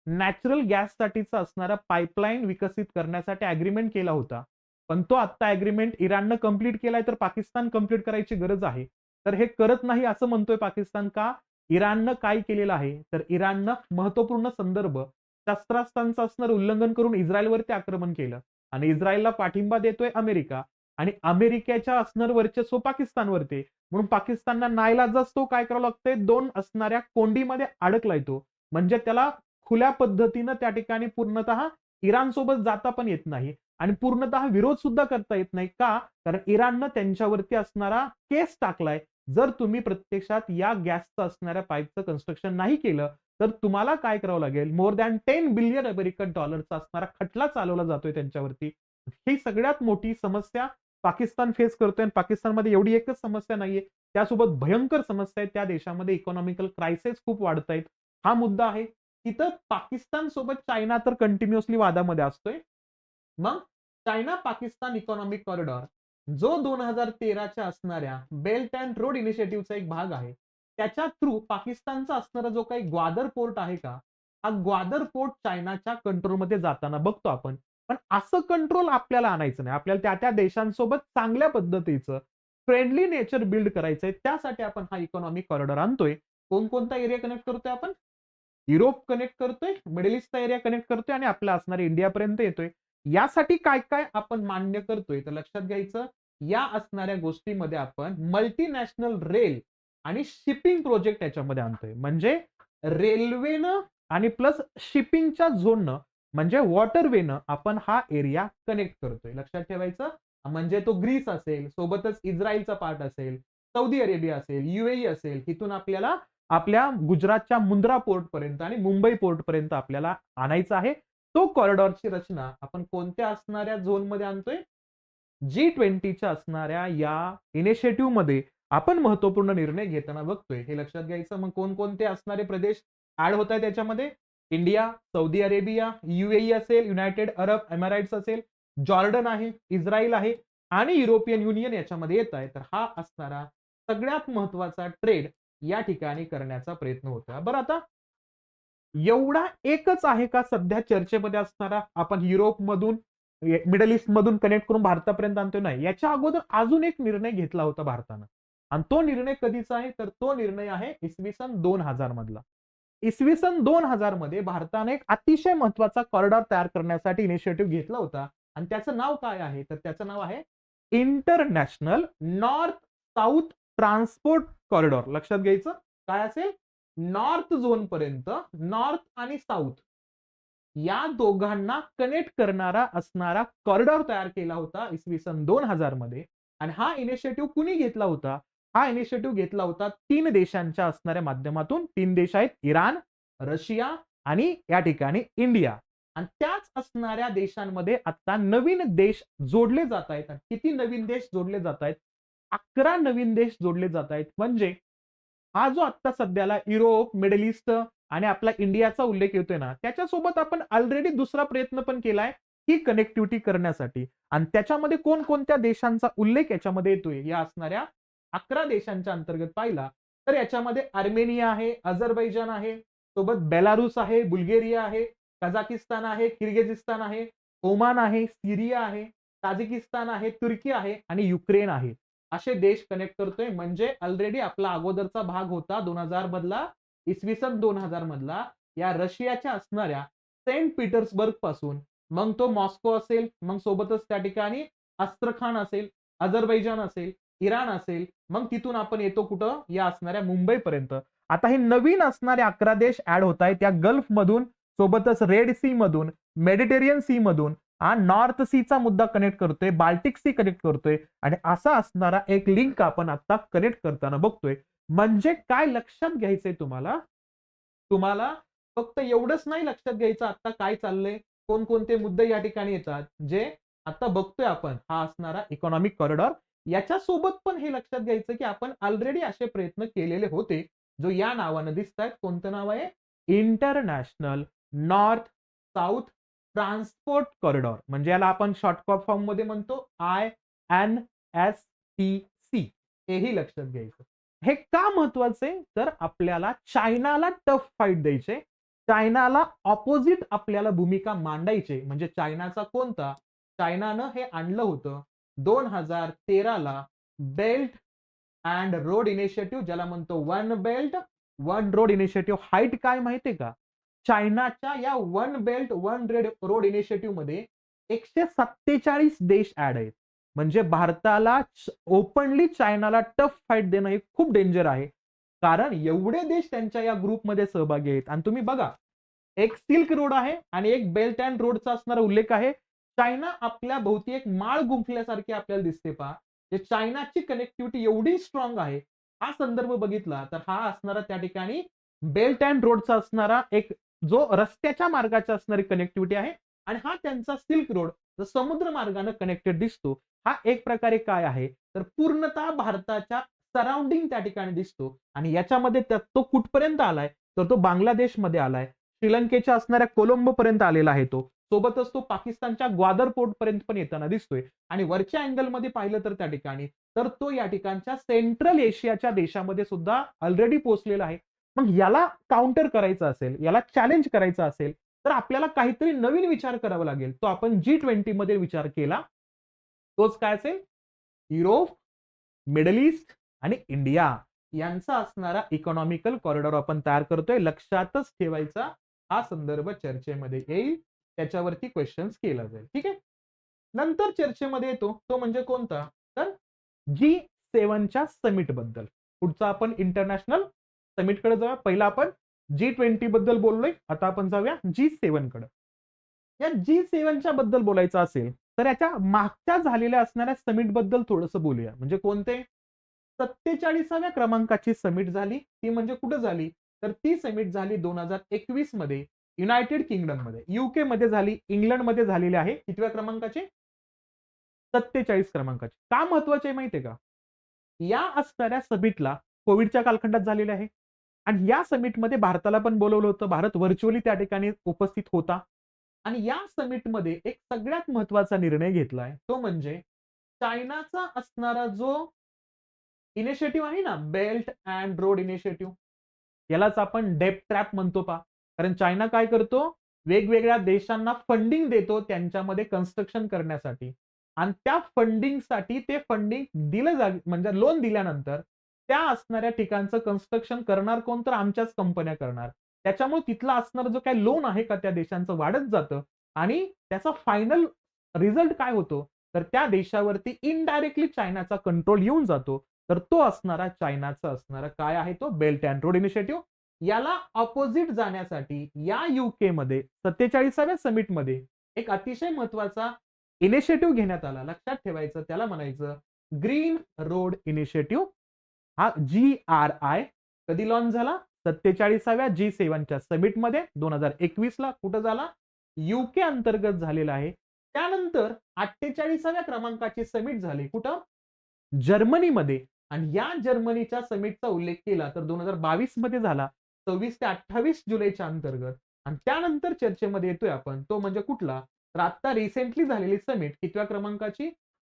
नॅचरल गॅससाठीचा असणारा पाईपलाईन विकसित करण्यासाठी अग्रीमेंट केला होता. पण तो आता अग्रीमेंट इराणनं कंप्लीट केलाय, तर पाकिस्तान कंप्लीट करायची गरज आहे. तर हे करत नाही असं म्हणतोय पाकिस्तान. का? इराणनं काय केलेलं आहे, तर इराणनं महत्वपूर्ण संदर्भ शस्त्रास्त्रांचं असणारं उल्लंघन करून इस्रायलवरती आक्रमण केलं आणि इस्रायलला पाठिंबा देतोय अमेरिका आणि अमेरिकेच्या असणार वर्चस्व पाकिस्तानवरती. म्हणून पाकिस्तानला नाईलाजास्तव तो काय करावं लागतंय, दोन असणाऱ्या कोंडीमध्ये अडकलाय तो. म्हणजे त्याला खुल्या पद्धतीनं त्या ठिकाणी पूर्णतः इराण सोबत जाता पण येत नाही आणि पूर्णतः विरोध सुद्धा करता येत नाही. का? कारण इराणनं त्यांच्यावरती असणारा केस टाकलाय. जर तुम्ही प्रत्यक्षात या गॅसचं असणाऱ्या पाईपचं कन्स्ट्रक्शन नाही केलं, तर तुम्हाला काय करावं लागेल, मोर दॅन 10 बिलियन अमेरिकन डॉलरचा असणारा खटला चालवला जातोय त्यांच्यावरती. ही सगळ्यात मोठी समस्या पाकिस्तान फेस करतोय आणि पाकिस्तानमध्ये एवढी एकच समस्या नाहीये, त्यासोबत भयंकर समस्या आहे. त्या देशामध्ये इकॉनॉमिकल क्रायसिस खूप वाढत आहेत. हा मुद्दा आहे. तिथं पाकिस्तान सोबत चायना तर कंटिन्युअसली वादामध्ये असतोय. मग चायना पाकिस्तान इकॉनॉमिक कॉरिडॉर जो 2013च्या असणाऱ्या बेल्ट अँड रोड इनिशिएटिव्हचा एक भाग आहे, त्याच्या थ्रू पाकिस्तानचा असणारा जो काही ग्वादर पोर्ट आहे का, हा ग्वादर पोर्ट चायनाच्या कंट्रोलमध्ये जाताना बघतो आपण. पण असं कंट्रोल आपल्याला आणायचं नाही. आपल्याला त्या त्या देशांसोबत चांगल्या पद्धतीचं फ्रेंडली नेचर बिल्ड करायचंय. त्यासाठी आपण हा इकॉनॉमिक कॉरिडॉर आणतोय. कोणकोणता एरिया कनेक्ट करतोय आपण? युरोप कनेक्ट करतोय, मिडल ईस्टचा एरिया कनेक्ट करतोय आणि आपला असणारा इंडियापर्यंत येतोय. यासाठी काय काय आपण मान्य करतोय, तर लक्षात घ्यायचं, या असणाऱ्या गोष्टीमध्ये आपण मल्टीनॅशनल रेल आणि शिपिंग प्रोजेक्ट याच्यामध्ये आणतोय. म्हणजे रेल्वेनं आणि प्लस शिपिंगच्या झोननं म्हणजे वॉटरवेनं आपण हा एरिया कनेक्ट करतोय. लक्षात ठेवायचं. म्हणजे तो ग्रीस असेल, सोबतच इस्रायलचा पार्ट असेल, सौदी अरेबिया असेल, युएई असेल, तिथून आपल्याला आपल्या गुजरातच्या मुंद्रा पोर्ट पर्यंत आणि मुंबई पोर्ट पर्यंत आपल्याला आणायचं आहे. तो कॉरिडॉरची रचना आपण कोणत्या असणाऱ्या झोनमध्ये आणतोय? G20च्या असणाऱ्या या इनिशिएटिव्ह मध्ये आपण महत्वपूर्ण निर्णय घेताना बघतोय. हे लक्षात घ्यायचं. मग कोणकोणते असणारे प्रदेश ऍड होत आहेत त्याच्यामध्ये? इंडिया, सौदी अरेबिया, युएई असेल, युनायटेड अरब एमिराइट्स असेल, जॉर्डन आहे, इस्रायल आहे आणि युरोपियन युनियन याच्यामध्ये येत आहे. तर हा असणारा सगळ्यात महत्वाचा ट्रेड या ठिकाणी करण्याचा प्रयत्न होता. बरं, आता एवढा एकच आहे का सध्या चर्चेमध्ये असणारा? आपण युरोपमधून मिडल ईस्ट मधून कनेक्ट करून भारतापर्यंत आणतोय? नाही. याच्या अगोदर अजून एक निर्णय घेतला होता भारतानं आणि तो निर्णय कधीचा आहे, तर तो निर्णय आहे इसवी सन 2000 मधला. इसवी सन 2000 मध्ये भारताने एक अतिशय महत्वाचा कॉरिडॉर तयार करण्यासाठी इनिशिएटिव्ह घेतला होता आणि त्याचं नाव काय आहे, तर त्याचं नाव आहे international north south transport corridor. लक्षात घ्यायचं. काय असेल? नॉर्थ झोन पर्यंत, नॉर्थ आणि साऊथ या दोघांना कनेक्ट करणारा असणारा कॉरिडॉर तयार केला होता इसवी सन 2000 मध्ये. आणि हा इनिशिएटिव्ह कुणी घेतला होता? हा इनिशिएटिव्ह घेतला होता 3 देशांच्या असणाऱ्या माध्यमातून. 3 देश आहेत, इराण, रशिया आणि या ठिकाणी इंडिया. आणि त्याच असणाऱ्या देशांमध्ये आता नवीन देश जोडले जात आहेत. किती नवीन देश जोडले जात आहेत? 11 नवीन देश जोडले जात आहेत. म्हणजे हा जो आता सध्याला युरोप, मिडल ईस्ट आणि आपला इंडियाचा उल्लेख येतोय ना, त्याच्यासोबत आपण ऑलरेडी दुसरा प्रयत्न पण केलाय ही कनेक्टिव्हिटी करण्यासाठी. आणि त्याच्यामध्ये कोणकोणत्या देशांचा उल्लेख याच्यामध्ये येतोय, या असणाऱ्या 11 देशांच्या अंतर्गत पाहिला तर याच्यामध्ये आर्मेनिया आहे, अझरबैजान आहे, सोबत बेलारूस आहे, बुल्गेरिया आहे, कझाकिस्तान आहे, किर्गिझिस्तान आहे, ओमान आहे, सिरिया आहे, ताजिकिस्तान आहे, तुर्की आहे आणि युक्रेन आहे. असे देश कनेक्ट करतोय. म्हणजे ऑलरेडी आपला अगोदरचा भाग होता 2000 मधला, इसवी सन 2000 मधला, या रशियाच्या असणाऱ्या सेंट पीटर्सबर्ग पासून मग तो मॉस्को असेल, मग सोबतच त्या ठिकाणी अस्त्रखान असेल, अझरबैजान असेल, इराण असेल, मग तिथून आपण येतो कुठं, या असणाऱ्या मुंबईपर्यंत. आता हे नवीन असणारे 11 देश ऍड होत आहेत. त्या गल्फ मधून, सोबतच रेड सी मधून, मेडिटेरियन सी मधून, हा नॉर्थ सीचा मुद्दा कनेक्ट करतोय, बाल्टिक सी कनेक्ट करतोय आणि असा असणारा एक लिंक आपण आता कनेक्ट करताना बघतोय. म्हणजे काय लक्षात घ्यायचंय तुम्हाला? तुम्हाला फक्त एवढंच नाही लक्षात घ्यायचं आता काय चाललंय, कोणकोणते मुद्दे या ठिकाणी येतात, जे आता बघतोय आपण. हा असणारा इकॉनॉमिक कॉरिडॉर याच्यासोबत पण हे लक्षात घ्यायचं की आपण ऑलरेडी असे प्रयत्न केलेले होते, जो या नावानं दिसतायत. कोणतं नाव आहे? International north south transport corridor, म्हणजे याला आपण शॉर्टकट फॉर्म मध्ये म्हणतो INSTC. हेही लक्षात घ्यायचं. हे का महत्वाचे? तर आपल्याला चायनाला टफ फाईट द्यायचे, चायनाला ऑपोजिट आपल्याला भूमिका मांडायचे. म्हणजे चायनाचा कोणता? चायनानं हे आणलं होतं 2013ला बेल्ट अँड रोड इनिशिएटिव्ह, ज्याला म्हणतो one belt one road initiative. Height काय माहितीये का? चायनाच्या या one belt one road initiative मध्ये 147 देश ऍड आहेत. म्हणजे भारताला ओपनली चायनाला टफ फाईट देणं हे खूप डेंजर आहे, कारण एवढे देश त्यांच्या या ग्रुपमध्ये सहभागी आहेत. आणि तुम्ही बघा, एक सिल्क रोड आहे आणि एक बेल्ट अँड रोडचा असणारा उल्लेख आहे. चायना आपल्या भोवती एक माळ गुंफल्यासारखी आपल्याला दिसते पहा. चायनाची कनेक्टिव्हिटी एवढी स्ट्रॉंग आहे. हा संदर्भ बघितला तर हा असणारा त्या ठिकाणी बेल्ट अँड रोडचा असणारा एक जो रस्त्याच्या मार्गाच्या असणारी कनेक्टिव्हिटी आहे, आणि हा त्यांचा सिल्क रोड जो समुद्र मार्गाने कनेक्टेड दिसतो, हा एक प्रकारे काय आहे तर पूर्णतः भारताच्या सराउंडिंग त्या ठिकाणी दिसतो. आणि याच्यामध्ये तो कुठपर्यंत आलाय तर तो बांगलादेशमध्ये आलाय, श्रीलंकेच्या असणाऱ्या कोलंबो पर्यंत आलेला आहे तो. सोबतच तो पाकिस्तानच्या ग्वादर पोर्ट पर्यंत पण येताना दिसतोय. आणि वरच्या अँगलमध्ये पाहिलं तर त्या ठिकाणी तर तो या ठिकाणच्या सेंट्रल एशियाच्या देशामध्ये सुद्धा ऑलरेडी पोहोचलेला आहे. मग याला काउंटर करायचं असेल, याला चॅलेंज करायचं असेल, तर आपल्याला काहीतरी नवीन विचार करावा लागेल. तो आपण G20 मध्ये विचार केला. तोच काय असेल? युरोप, मिडल ईस्ट आणि इंडिया यांचा असणारा इकॉनॉमिकल कॉरिडॉर आपण तयार करतोय. लक्षातच ठेवायचा, हा संदर्भ चर्चेमध्ये येईल, त्याच्यावरती क्वेश्चन्स केला जाईल. ठीक आहे. नंतर चर्चेमध्ये येतो तो म्हणजे कोणता? तर G7च्या समिट बद्दल. पुढचा आपण इंटरनॅशनल समिट कडे जाऊया. पहिला आपण G20 बद्दल बोललोय, आता आपण जाऊया G7 कडे. या G7च्या बद्दल बोलायचं असेल तर याच्या मागच्या झालेल्या असणाऱ्या समिट बद्दल थोडंसं बोलूया. म्हणजे कोणते? 47व्या क्रमांकाची समिट झाली. ती म्हणजे कुठे झाली तर ती समिट झाली 2021 मध्ये युनायटेड किंगडम मध्ये, युके मध्ये झाली, इंग्लंड मध्ये झालेली आहे. कितव्या क्रमांकाची? 47 क्रमांकाची. का महत्वाचे माहितीये का? या असणाऱ्या समिटला कोविडच्या कालखंडात झालेले आहे आणि या समिटमध्ये भारताला पण बोलवलं होतं. भारत व्हर्च्युअली त्या ठिकाणी उपस्थित होता. आणि या समिटमध्ये एक सगळ्यात महत्वाचा निर्णय घेतलाय, तो म्हणजे चायनाचा असणारा जो इनिशिएटिव्ह आहे ना, बेल्ट अँड रोड इनिशिएटिव्ह, यालाच आपण डेप ट्रॅप म्हणतो पहा. कारण चायना काय करतो? वेगवेगळ्या देशांना फंडिंग देतो त्यांच्यामध्ये कन्स्ट्रक्शन करण्यासाठी, आणि त्या फंडिंगसाठी ते फंडिंग दिलं म्हणजे लोन दिल्यानंतर त्या असणाऱ्या ठिकाणचं कन्स्ट्रक्शन करणार कोण? तर आमच्याच कंपन्या करणार. त्याच्यामुळे तिथला असणारा जो काही लोन आहे का त्या देशांचं वाढत जातं, आणि त्याचा फायनल रिझल्ट काय होतो तर त्या देशावरती इनडायरेक्टली चायनाचा कंट्रोल येऊन जातो. तर तो असणारा चायनाचा असणारा काय आहे तो बेल्ट अँड रोड इनिशिएटिव्ह. याला ऑपोजिट जाण्यासाठी या युके मध्ये 47व्या समिटमध्ये एक अतिशय महत्वाचा इनिशिएटिव्ह घेण्यात आला. लक्षात ठेवायचं, त्याला म्हणायचं ग्रीन रोड इनिशिएटिव्ह. हा GRI कधी लॉन्च झाला? 47व्या G7च्या समिटमध्ये 2021 ला. कुठं झाला? युके अंतर्गत झालेला आहे. त्यानंतर 48व्या क्रमांकाची समिट झाली कुठं? जर्मनीमध्ये. आणि या जर्मनीच्या समिटचा उल्लेख केला तर 2022 मध्ये झाला, 26 ते 28 जुलैच्या अंतर्गत. आणि त्यानंतर चर्चेमध्ये येतोय आपण, तो म्हणजे कुठला? तर आता रिसेंटली झालेली समिट कितव्या क्रमांकाची?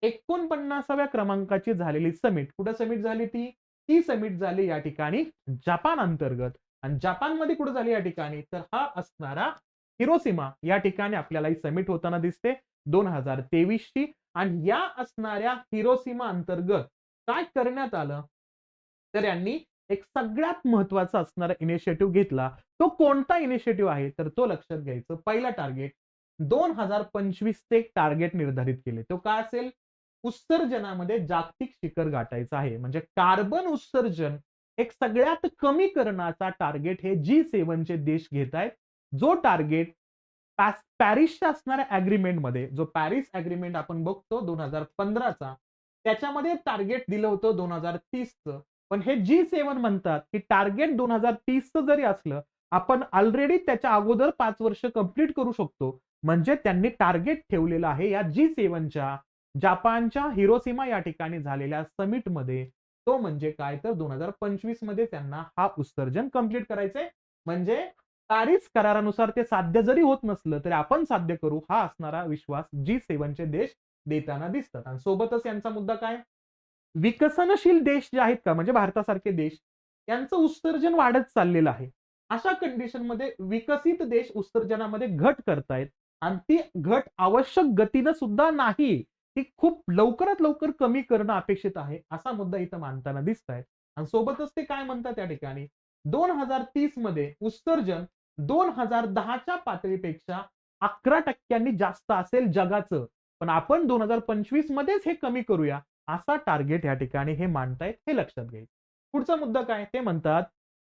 49व्या क्रमांकाची झालेली समिट. कुठं समिट झाली ती? ती समिट झाली या ठिकाणी जपान अंतर्गत. आणि जपानमध्ये कुठं झाली या ठिकाणी? तर हा असणारा हिरोशिमा या ठिकाणी आपल्याला ही समिट होताना दिसते 2023 ची. आणि या असणाऱ्या हिरोशिमा अंतर्गत काय करण्यात आलं तर यांनी एक सगळ्यात महत्वाचा असणारा इनिशिएटिव्ह घेतला. तो कोणता इनिशिएटिव्ह आहे तर तो लक्षात घ्यायचं. पहिला टार्गेट 2025 चे एक टार्गेट निर्धारित केले. तो काय असेल? उत्सर्जनामध्ये जागतिक शिखर गाठायचं आहे. म्हणजे कार्बन उत्सर्जन एक सगळ्यात कमी करण्याचा टार्गेट हे G7 चे देश घेत आहेत. जो टार्गेट पॅरिसच्या असणाऱ्या अग्रीमेंटमध्ये, जो पॅरिस अग्रीमेंट आपण बघतो 2015चा, त्याच्यामध्ये टार्गेट दिलं होतं 2030चं. पण हे G7 म्हणतात की टार्गेट 2030चं जरी असलं, आपण ऑलरेडी त्याच्या अगोदर 5 वर्ष कंप्लीट करू शकतो. म्हणजे त्यांनी टार्गेट ठेवलेलं आहे या G7च्या जपानच्या हिरोशिमा या ठिकाणी झालेल्या समिटमध्ये, तो म्हणजे काय तर 2025 मध्ये त्यांना हा उत्सर्जन कंप्लीट करायचंय. म्हणजे पॅरिस करारानुसार ते साध्य जरी होत नसलं तरी आपण साध्य करू, हा असणारा विश्वास G7 चे देश देताना दिसतात. आणि सोबतच यांचा मुद्दा काय, विकसनशील देश जे आहेत का, म्हणजे भारतासारखे देश, यांचं उत्सर्जन वाढत चाललेलं आहे. अशा कंडिशनमध्ये विकसित देश उत्सर्जनामध्ये घट करतायत आणि ती घट आवश्यक गतीनं सुद्धा नाही, ती खूप लवकरात लवकर कमी करणं अपेक्षित आहे, असा मुद्दा इथं मांडताना दिसतायत. आणि सोबतच ते काय म्हणतात त्या ठिकाणी, 2030 मध्ये उत्सर्जन 2010च्या पातळीपेक्षा 11% जास्त असेल जगाचं. पण आपण 2025 मध्येच हे कमी करूया, असा टार्गेट या ठिकाणी हे मांडतायत, हे लक्षात घ्यायचं. पुढचा मुद्दा काय, ते म्हणतात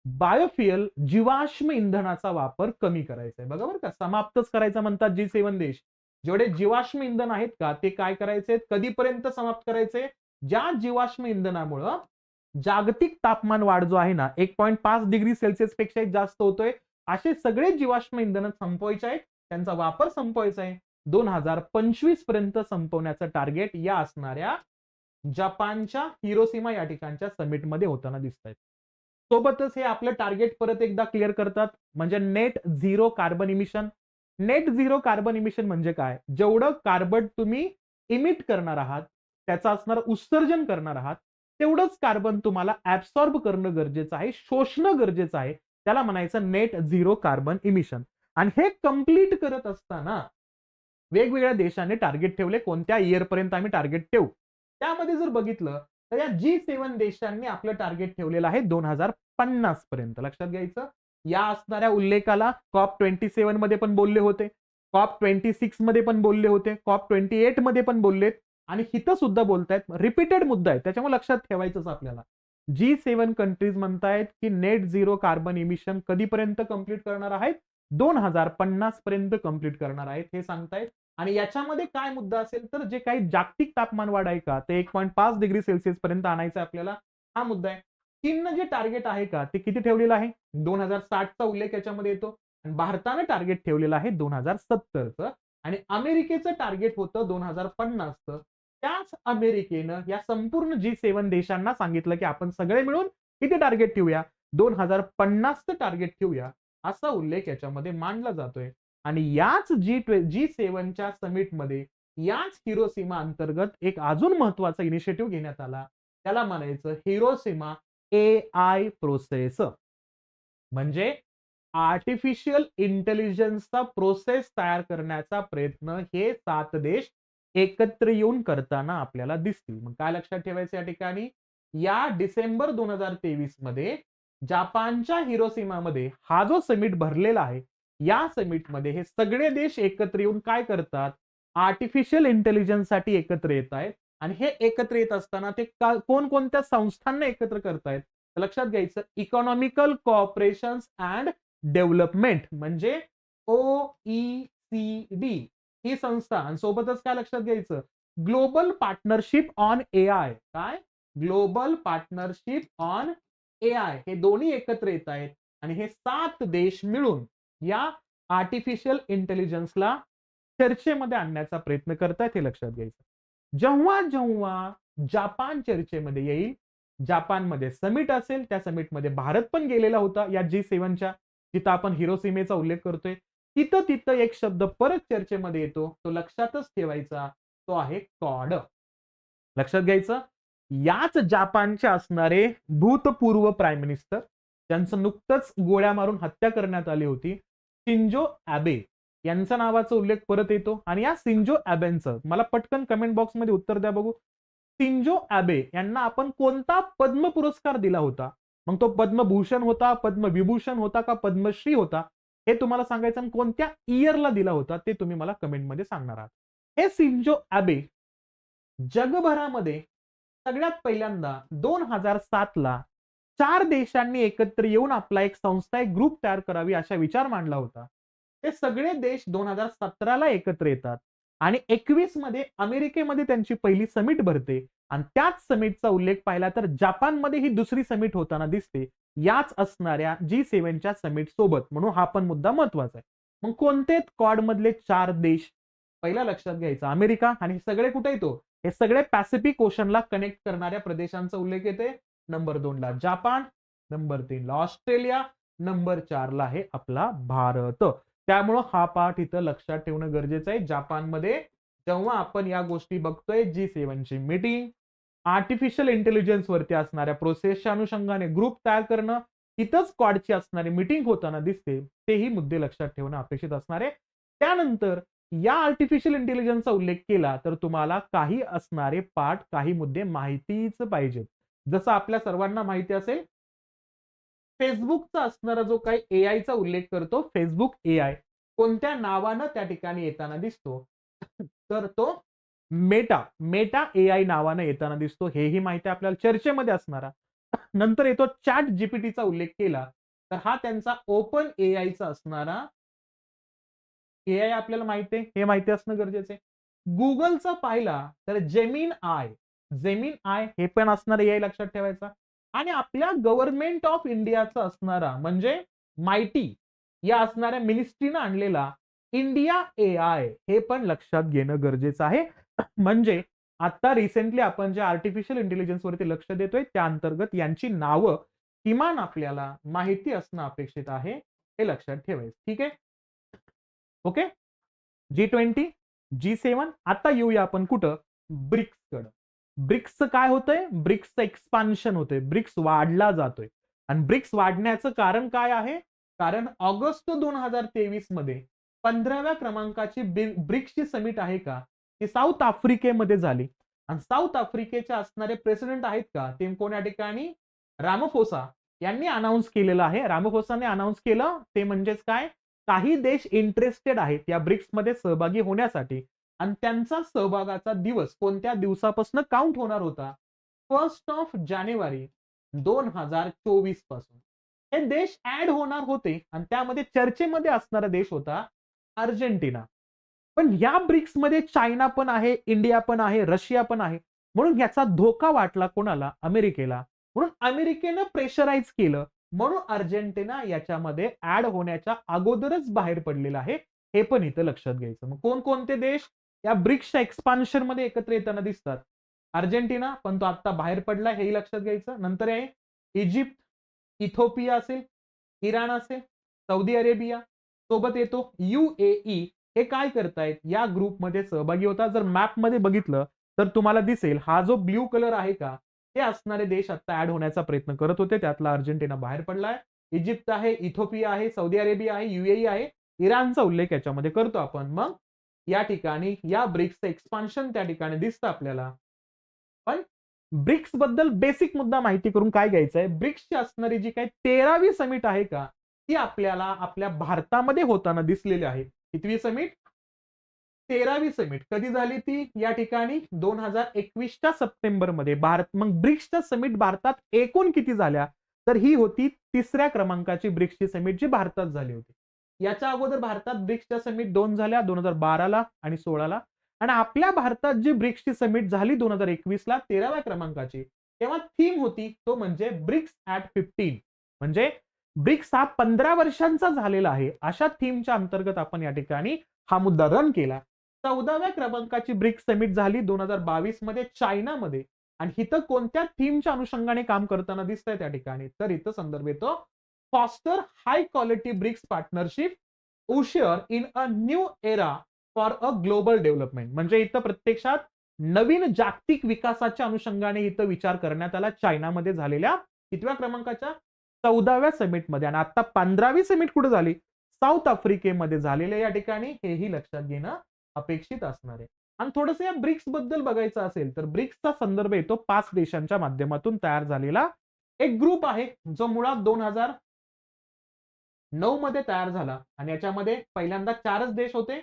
बायोफ्युएल जीवाश्म इंधनाचा वापर कमी करायचा आहे. बघा बरं का, समाप्तच करायचा म्हणतात G7 देश. जेवढे जीवाश्म इंधन आहेत का, ते काय करायचे, कधीपर्यंत समाप्त करायचे, ज्या जीवाश्म इंधनामुळं जागतिक तापमान वाढ जो आहे ना 1.5 डिग्री सेल्सिअस पेक्षा जास्त होतोय, असे सगळे जीवाश्म इंधन संपवायचे आहेत, त्यांचा वापर संपवायचा आहे. 2025 पर्यंत संपवण्याचं टार्गेट या असणाऱ्या जपानच्या हिरोशिमा या ठिकाणच्या समिटमध्ये होताना दिसत आहेत. सोबतच हे आपलं टार्गेट परत एकदा क्लिअर करतात, म्हणजे net zero carbon emission. Net zero carbon emission म्हणजे काय, जेवढं कार्बन तुम्ही इमिट करणार आहात, त्याचं असणारं उत्सर्जन करणार आहात, तेवढंच कार्बन तुम्हाला ऍब्सॉर्ब करणं गरजेचं आहे, शोषणं गरजेचं आहे. त्याला म्हणायचं नेट झिरो कार्बन इमिशन. आणि हे कंप्लीट करत असताना वेगवेगळ्या देशांनी टार्गेट ठेवले, कोणत्या इयर पर्यंत आम्ही टार्गेट ठेवू. त्यामध्ये जर बघितलं तर या G7 देशांनी आपलं टार्गेट ठेवलेलं आहे 2050 पर्यंत. लक्षात घ्यायचं, या असणाऱ्या उल्लेखाला COP27 मध्ये पण बोलले होते, COP26 मध्ये पण बोलले होते, COP28 मध्ये पण बोललेत आणि इथं सुद्धा बोलतायत. रिपीटेड मुद्दा आहे, त्याच्यामुळे लक्षात ठेवायचंच आपल्याला. G7 कंट्रीज म्हणतायत की नेट झिरो कार्बन इमिशन कधीपर्यंत कंप्लीट करणार आहेत, 2050 पर्यंत कंप्लीट करणार आहेत, हे सांगतायत. आणि याच्यामध्ये काय मुद्दा असेल तर जे काही जागतिक तापमान वाढ आहे का, ते 1.5 डिग्री सेल्सिअस पर्यंत आणायचं आपल्याला, हा मुद्दा आहे. चीननं जे टार्गेट आहे का, ते किती ठेवलेलं आहे, 2060चा उल्लेख याच्यामध्ये येतो. आणि भारतानं टार्गेट ठेवलेलं आहे 2070चं. आणि अमेरिकेचं टार्गेट होतं 2050चं. त्याच अमेरिकेनं या संपूर्ण G7 देशांना सांगितलं की आपण सगळे मिळून किती टार्गेट ठेवूया, 2050चं टार्गेट ठेवूया, असा उल्लेख याच्यामध्ये मांडला जातोय. आणि याच G7च्या समिटमध्ये याच हिरोशिमा अंतर्गत एक अजून महत्वाचा इनिशिएटिव्ह घेण्यात आला, त्याला म्हणायचं हिरोशिमा AI प्रोसेस. म्हणजे आर्टिफिशियल इंटेलिजन्सचा प्रोसेस तयार करण्याचा प्रयत्न हे 7 देश एकत्र येऊन करताना आपल्याला दिसतील. मग काय लक्षात ठेवायचं या ठिकाणी, या डिसेंबर 2023 मध्ये जपानच्या हिरोशिमामध्ये हा जो समिट भरलेला आहे, या समिटमध्ये हे सगळे देश एकत्र येऊन काय करतात, आर्टिफिशियल इंटेलिजन्स साठी एकत्र येत आहेत. आणि हे एकत्र येत असताना ते कोणकोणत्या संस्थांना एकत्र करतायत, लक्षात घ्यायचं, इकॉनॉमिकल कोऑपरेशन अँड डेव्हलपमेंट म्हणजे OECD ही संस्था. आणि सोबतच काय लक्षात घ्यायचं, ग्लोबल पार्टनरशिप ऑन AI, काय, ग्लोबल पार्टनरशिप ऑन AI, हे दोन्ही एकत्र येत आहेत. आणि हे 7 देश मिळून या आर्टिफिशियल इंटेलिजन्सला चर्चेमध्ये आणण्याचा प्रयत्न करतायत, हे लक्षात घ्यायचं. जेव्हा जेव्हा जपान चर्चेमध्ये येईल, जपानमध्ये समिट असेल, त्या समिटमध्ये भारत पण गेलेला होता या G7च्या, जिथं आपण हिरोशिमेचा उल्लेख करतोय, तिथं तिथं एक शब्द परत चर्चेमध्ये येतो, तो लक्षातच ठेवायचा, तो आहे कॉड. लक्षात घ्यायचं, याच जपानचे असणारे भूतपूर्व प्राईम मिनिस्टर, त्यांचं नुकतंच गोळ्या मारून हत्या करण्यात आली होती, शिंजो अॅबे यांचा नावाचा उल्लेख परत येतो. आणि या शिंजो अॅबेंचं मला पटकन कमेंट बॉक्समध्ये उत्तर द्या बघू. शिंजो अॅबे यांना आपण कोणता पद्म पुरस्कार दिला होता, मग तो पद्मभूषण होता, पद्मविभूषण होता का पद्मश्री होता, हे तुम्हाला सांगायचं. आणि कोणत्या इयरला दिला होता ते तुम्ही मला कमेंटमध्ये सांगणार आहात. हे शिंजो अॅबे जगभरामध्ये सगळ्यात पहिल्यांदा 2007 ला 4 देशांनी एकत्र येऊन आपला एक संस्था, एक ग्रुप तयार करावी असा विचार मांडला होता. ते सगळे देश 2017 ला एकत्र येतात आणि 21 मध्ये अमेरिकेमध्ये त्यांची पहिली समिट भरते. आणि त्याच समिटचा उल्लेख पाहिला तर जपानमध्ये ही दुसरी समिट होताना दिसते, याच असणाऱ्या G7च्या समिट सोबत. म्हणून हा पण मुद्दा महत्वाचा आहे. मग कोणते क्वाड मधले 4 देश, पहिला लक्षात घ्यायचा अमेरिका. आणि सगळे कुठे येतो, हे सगळे पॅसिफिक ओशनला कनेक्ट करणाऱ्या प्रदेशांचा उल्लेख येते. नंबर 2 ला जापान, नंबर 3 ला ऑस्ट्रेलिया, नंबर 4 ला आहे आपला भारत. त्यामुळं हा पाठ इथं लक्षात ठेवणं गरजेचं आहे. जपानमध्ये जेव्हा आपण या गोष्टी बघतोय, G7 ची मीटिंग, आर्टिफिशियल इंटेलिजन्स वरती असणाऱ्या प्रोसेसच्या अनुषंगाने ग्रुप तयार करणं, इथंच क्वाडची असणारी मीटिंग होताना दिसते. तेही मुद्दे लक्षात ठेवणं अपेक्षित असणार आहे. त्यानंतर या आर्टिफिशियल इंटेलिजन्सचा उल्लेख केला तर तुम्हाला काही असणारे पाठ, काही मुद्दे माहितीच पाहिजेत. जसं आपल्या सर्वांना माहिती असेल, फेसबुकचा असणारा जो काही एआयचा उल्लेख करतो, फेसबुक एआय कोणत्या नावानं त्या ठिकाणी येताना दिसतो, तर तो मेटा एआय नावानं येताना दिसतो. हेही माहिती आपल्याला चर्चेमध्ये असणारा. नंतर येतो चॅट जीपीटीचा उल्लेख केला तर हा त्यांचा ओपन एआयचा असणारा एआय आपल्याला माहिती आहे, हे माहिती असणं गरजेचं आहे. गुगलचा पाहिला तर जेमिन आय हे पण असणार एआय लक्षात ठेवायचा. आणि आपल्या गव्हर्नमेंट ऑफ इंडियाचा असणारा म्हणजे मायटी या असणाऱ्या मिनिस्ट्रीनं आणलेला इंडिया एआय हे पण लक्षात घेणं गरजेचं आहे. म्हणजे आता रिसेंटली आपण जे आर्टिफिशियल इंटेलिजन्स वरती लक्ष देतोय त्या अंतर्गत यांची नावं किमान आपल्याला माहिती असणं अपेक्षित आहे, हे लक्षात ठेवायचं. ठीक आहे, ओके. G20, G7. आता येऊया आपण कुठं, ब्रिक्सकडं. ब्रिक्सचं काय होतंय, ब्रिक्सचं एक्सपान्शन होतंय, ब्रिक्स वाढला जातोय. आणि ब्रिक्स वाढण्याचं कारण काय आहे, कारण ऑगस्ट 2023 मध्ये 15व्या क्रमांकाची ब्रिक्सची समिट आहे का, ती साऊथ आफ्रिकेमध्ये झाली. आणि साऊथ आफ्रिकेचे असणारे प्रेसिडेंट आहेत का, ते कोण या ठिकाणी, रामफोसा यांनी अनाऊन्स केलेलं आहे. रामफोसाने अनाऊन्स केलं ते म्हणजेच काय, काही देश इंटरेस्टेड आहेत या ब्रिक्समध्ये सहभागी होण्यासाठी. आणि त्यांचा सहभागाचा दिवस कोणत्या दिवसापासून काउंट होणार होता, 1 जानेवारी 2024 पासून हे देश ऍड होणार होते. आणि त्यामध्ये चर्चेमध्ये असणारा देश होता अर्जेंटिना. पण या ब्रिक्समध्ये चायना पण आहे, इंडिया पण आहे, रशिया पण आहे. म्हणून याचा धोका वाटला कोणाला, अमेरिकेला. म्हणून अमेरिकेनं प्रेशराईज केलं, म्हणून अर्जेंटिना याच्यामध्ये ऍड होण्याच्या अगोदरच बाहेर पडलेला आहे. हे पण इथं लक्षात घ्यायचं. मग कोणकोणते देश या ब्रिक्सच्या एक्सपान्शन मध्ये एकत्र येताना दिसतात, अर्जेंटिना पण तो आता बाहेर पडला, हेही लक्षात घ्यायचं. नंतर आहे इजिप्त, इथिओपिया असेल, इराण असेल, सौदी अरेबिया, सोबत येतो UAE. हे काय करतायत, या ग्रुपमध्ये सहभागी होता. जर मॅप मध्ये बघितलं तर तुम्हाला दिसेल हा जो ब्ल्यू कलर आहे का, ते असणारे देश आता ऍड होण्याचा प्रयत्न करत होते. त्यातला अर्जेंटिना बाहेर पडलाय. इजिप्त आहे, इथिओपिया आहे, सौदी अरेबिया आहे, UAE आहे, इराणचा उल्लेख याच्यामध्ये करतो आपण. मग या ठिकाणी या ब्रिक्सचं एक्सपान्शन त्या ठिकाणी दिसतं आपल्याला. पण ब्रिक्स बद्दल बेसिक मुद्दा माहिती करून काय घ्यायचं आहे, ब्रिक्सची असणारी जी काही 13वी समिट आहे का, ती आपल्याला आपल्या भारतामध्ये होताना दिसलेली आहे. कितवी समिट, 13वी समिट. कधी झाली ती, या ठिकाणी 2021च्या सप्टेंबरमध्ये. भारत, मग ब्रिक्सच्या समिट भारतात एकूण किती झाल्या, तर ही होती 3ऱ्या क्रमांकाची ब्रिक्सची समिट जी भारतात झाली होती. याच्या अगोदर भारतात ब्रिक्सच्या समिट 2 झाल्या, 2012ला आणि 16ला. आणि आपल्या भारतात जी ब्रिक्सची समिट झाली 2021ला 13व्या क्रमांकाची, तेव्हा थीम होती तो म्हणजे ब्रिक्स ऍट 15. म्हणजे ब्रिक्स हा 15 वर्षांचा झालेला आहे, अशा थीमच्या अंतर्गत आपण या ठिकाणी हा मुद्दा रन केला. 14व्या क्रमांकाची ब्रिक्स समिट झाली 2022 मध्ये चायनामध्ये. आणि इथं कोणत्या थीमच्या अनुषंगाने काम करताना दिसतंय त्या ठिकाणी, तर इथं संदर्भ येतो foster high quality BRICS partnership usher in a new era for a global development. म्हणजे इथं प्रत्यक्षात नवीन जागतिक विकासाच्या अनुषंगाने इथं विचार करण्यात आला चायनामध्ये झालेल्या कितव्या क्रमांकाच्या, 14व्या समिटमध्ये. आणि आता 15वी समिट कुठे झाली, साऊथ आफ्रिकेमध्ये झालेल्या. या ठिकाणी हेही लक्षात घेणं अपेक्षित असणार आहे. आणि थोडंसं या ब्रिक्स बद्दल बघायचं असेल तर ब्रिक्सचा संदर्भ येतो 5 देशांच्या माध्यमातून तयार झालेला एक ग्रुप आहे, जो मुळात 2009 मध्ये तयार झाला. आणि याच्यामध्ये पहिल्यांदा 4च देश होते,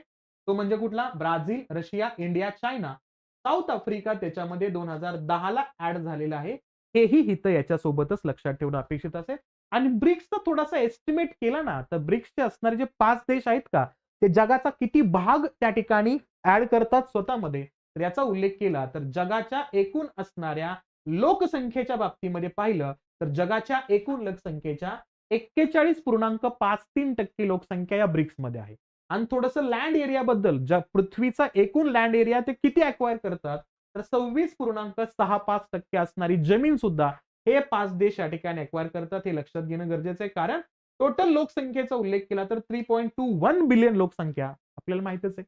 तो म्हणजे कुठला, Brazil, Russia, India, China. South Africa त्याच्यामध्ये 2010ला ऍड झालेला आहे. हेही हिथं याच्यासोबतच लक्षात ठेवणं अपेक्षित असेल. आणि ब्रिक्सचा थोडासा एस्टिमेट केला ना, तर ब्रिक्सचे असणारे जे 5 देश आहेत का, ते जगाचा किती भाग त्या ठिकाणी ऍड करतात स्वतःमध्ये, तर याचा उल्लेख केला तर जगाच्या एकूण असणाऱ्या लोकसंख्येच्या बाबतीमध्ये पाहिलं तर जगाच्या एकूण लोकसंख्येच्या 41.53% लोकसंख्या या ब्रिक्समध्ये आहे. आणि थोडंसं लँड एरिया बद्दल, पृथ्वीचा एकूण लँड एरिया ते किती अक्वायर करतात, तर 26.65% असणारी जमीन सुद्धा हे 5 देश या ठिकाणी एक्वायर करतात. हे लक्षात घेणं गरजेचं आहे. कारण टोटल लोकसंख्येचा उल्लेख केला तर 3.21 बिलियन लोकसंख्या आपल्याला माहितच आहे.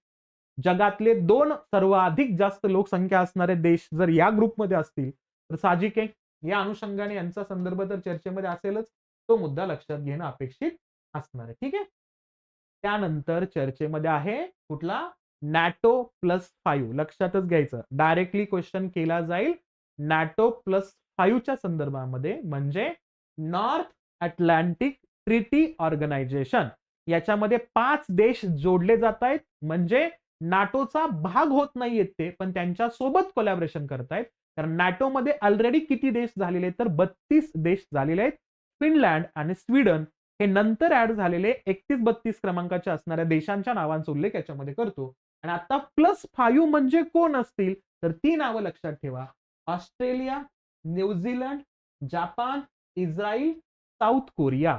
जगातले 2 सर्वाधिक जास्त लोकसंख्या असणारे देश जर या ग्रुपमध्ये असतील तर साहजिक आहे या अनुषंगाने यांचा संदर्भ तर चर्चेमध्ये असेलच. तो मुद्दा लक्षात घेणं अपेक्षित असणार आहे. ठीक आहे. त्यानंतर चर्चेमध्ये आहे कुठला NATO+5 लक्षातच घ्यायचं. डायरेक्टली क्वेश्चन केला जाईल NATO+5 च्या संदर्भामध्ये म्हणजे नॉर्थ अटलांटिक ट्रिटी ऑर्गनायझेशन. याच्यामध्ये 5 देश जोडले जात आहेत म्हणजे नाटोचा भाग होत नाहीयेत ते पण त्यांच्या सोबत कोलॅबोरेशन करतायत. कारण नाटो मध्ये ऑलरेडी किती देश झालेले तर 32 देश झालेले आहेत. फिनलँड आणि स्वीडन हे नंतर ऍड झालेले 31-32 क्रमांकाच्या असणाऱ्या देशांच्या नावांचा उल्लेख याच्यामध्ये करतो. आणि आता +5 म्हणजे कोण असतील तर ती नावं लक्षात ठेवा. Australia, New Zealand, Japan, Israel, south Korea.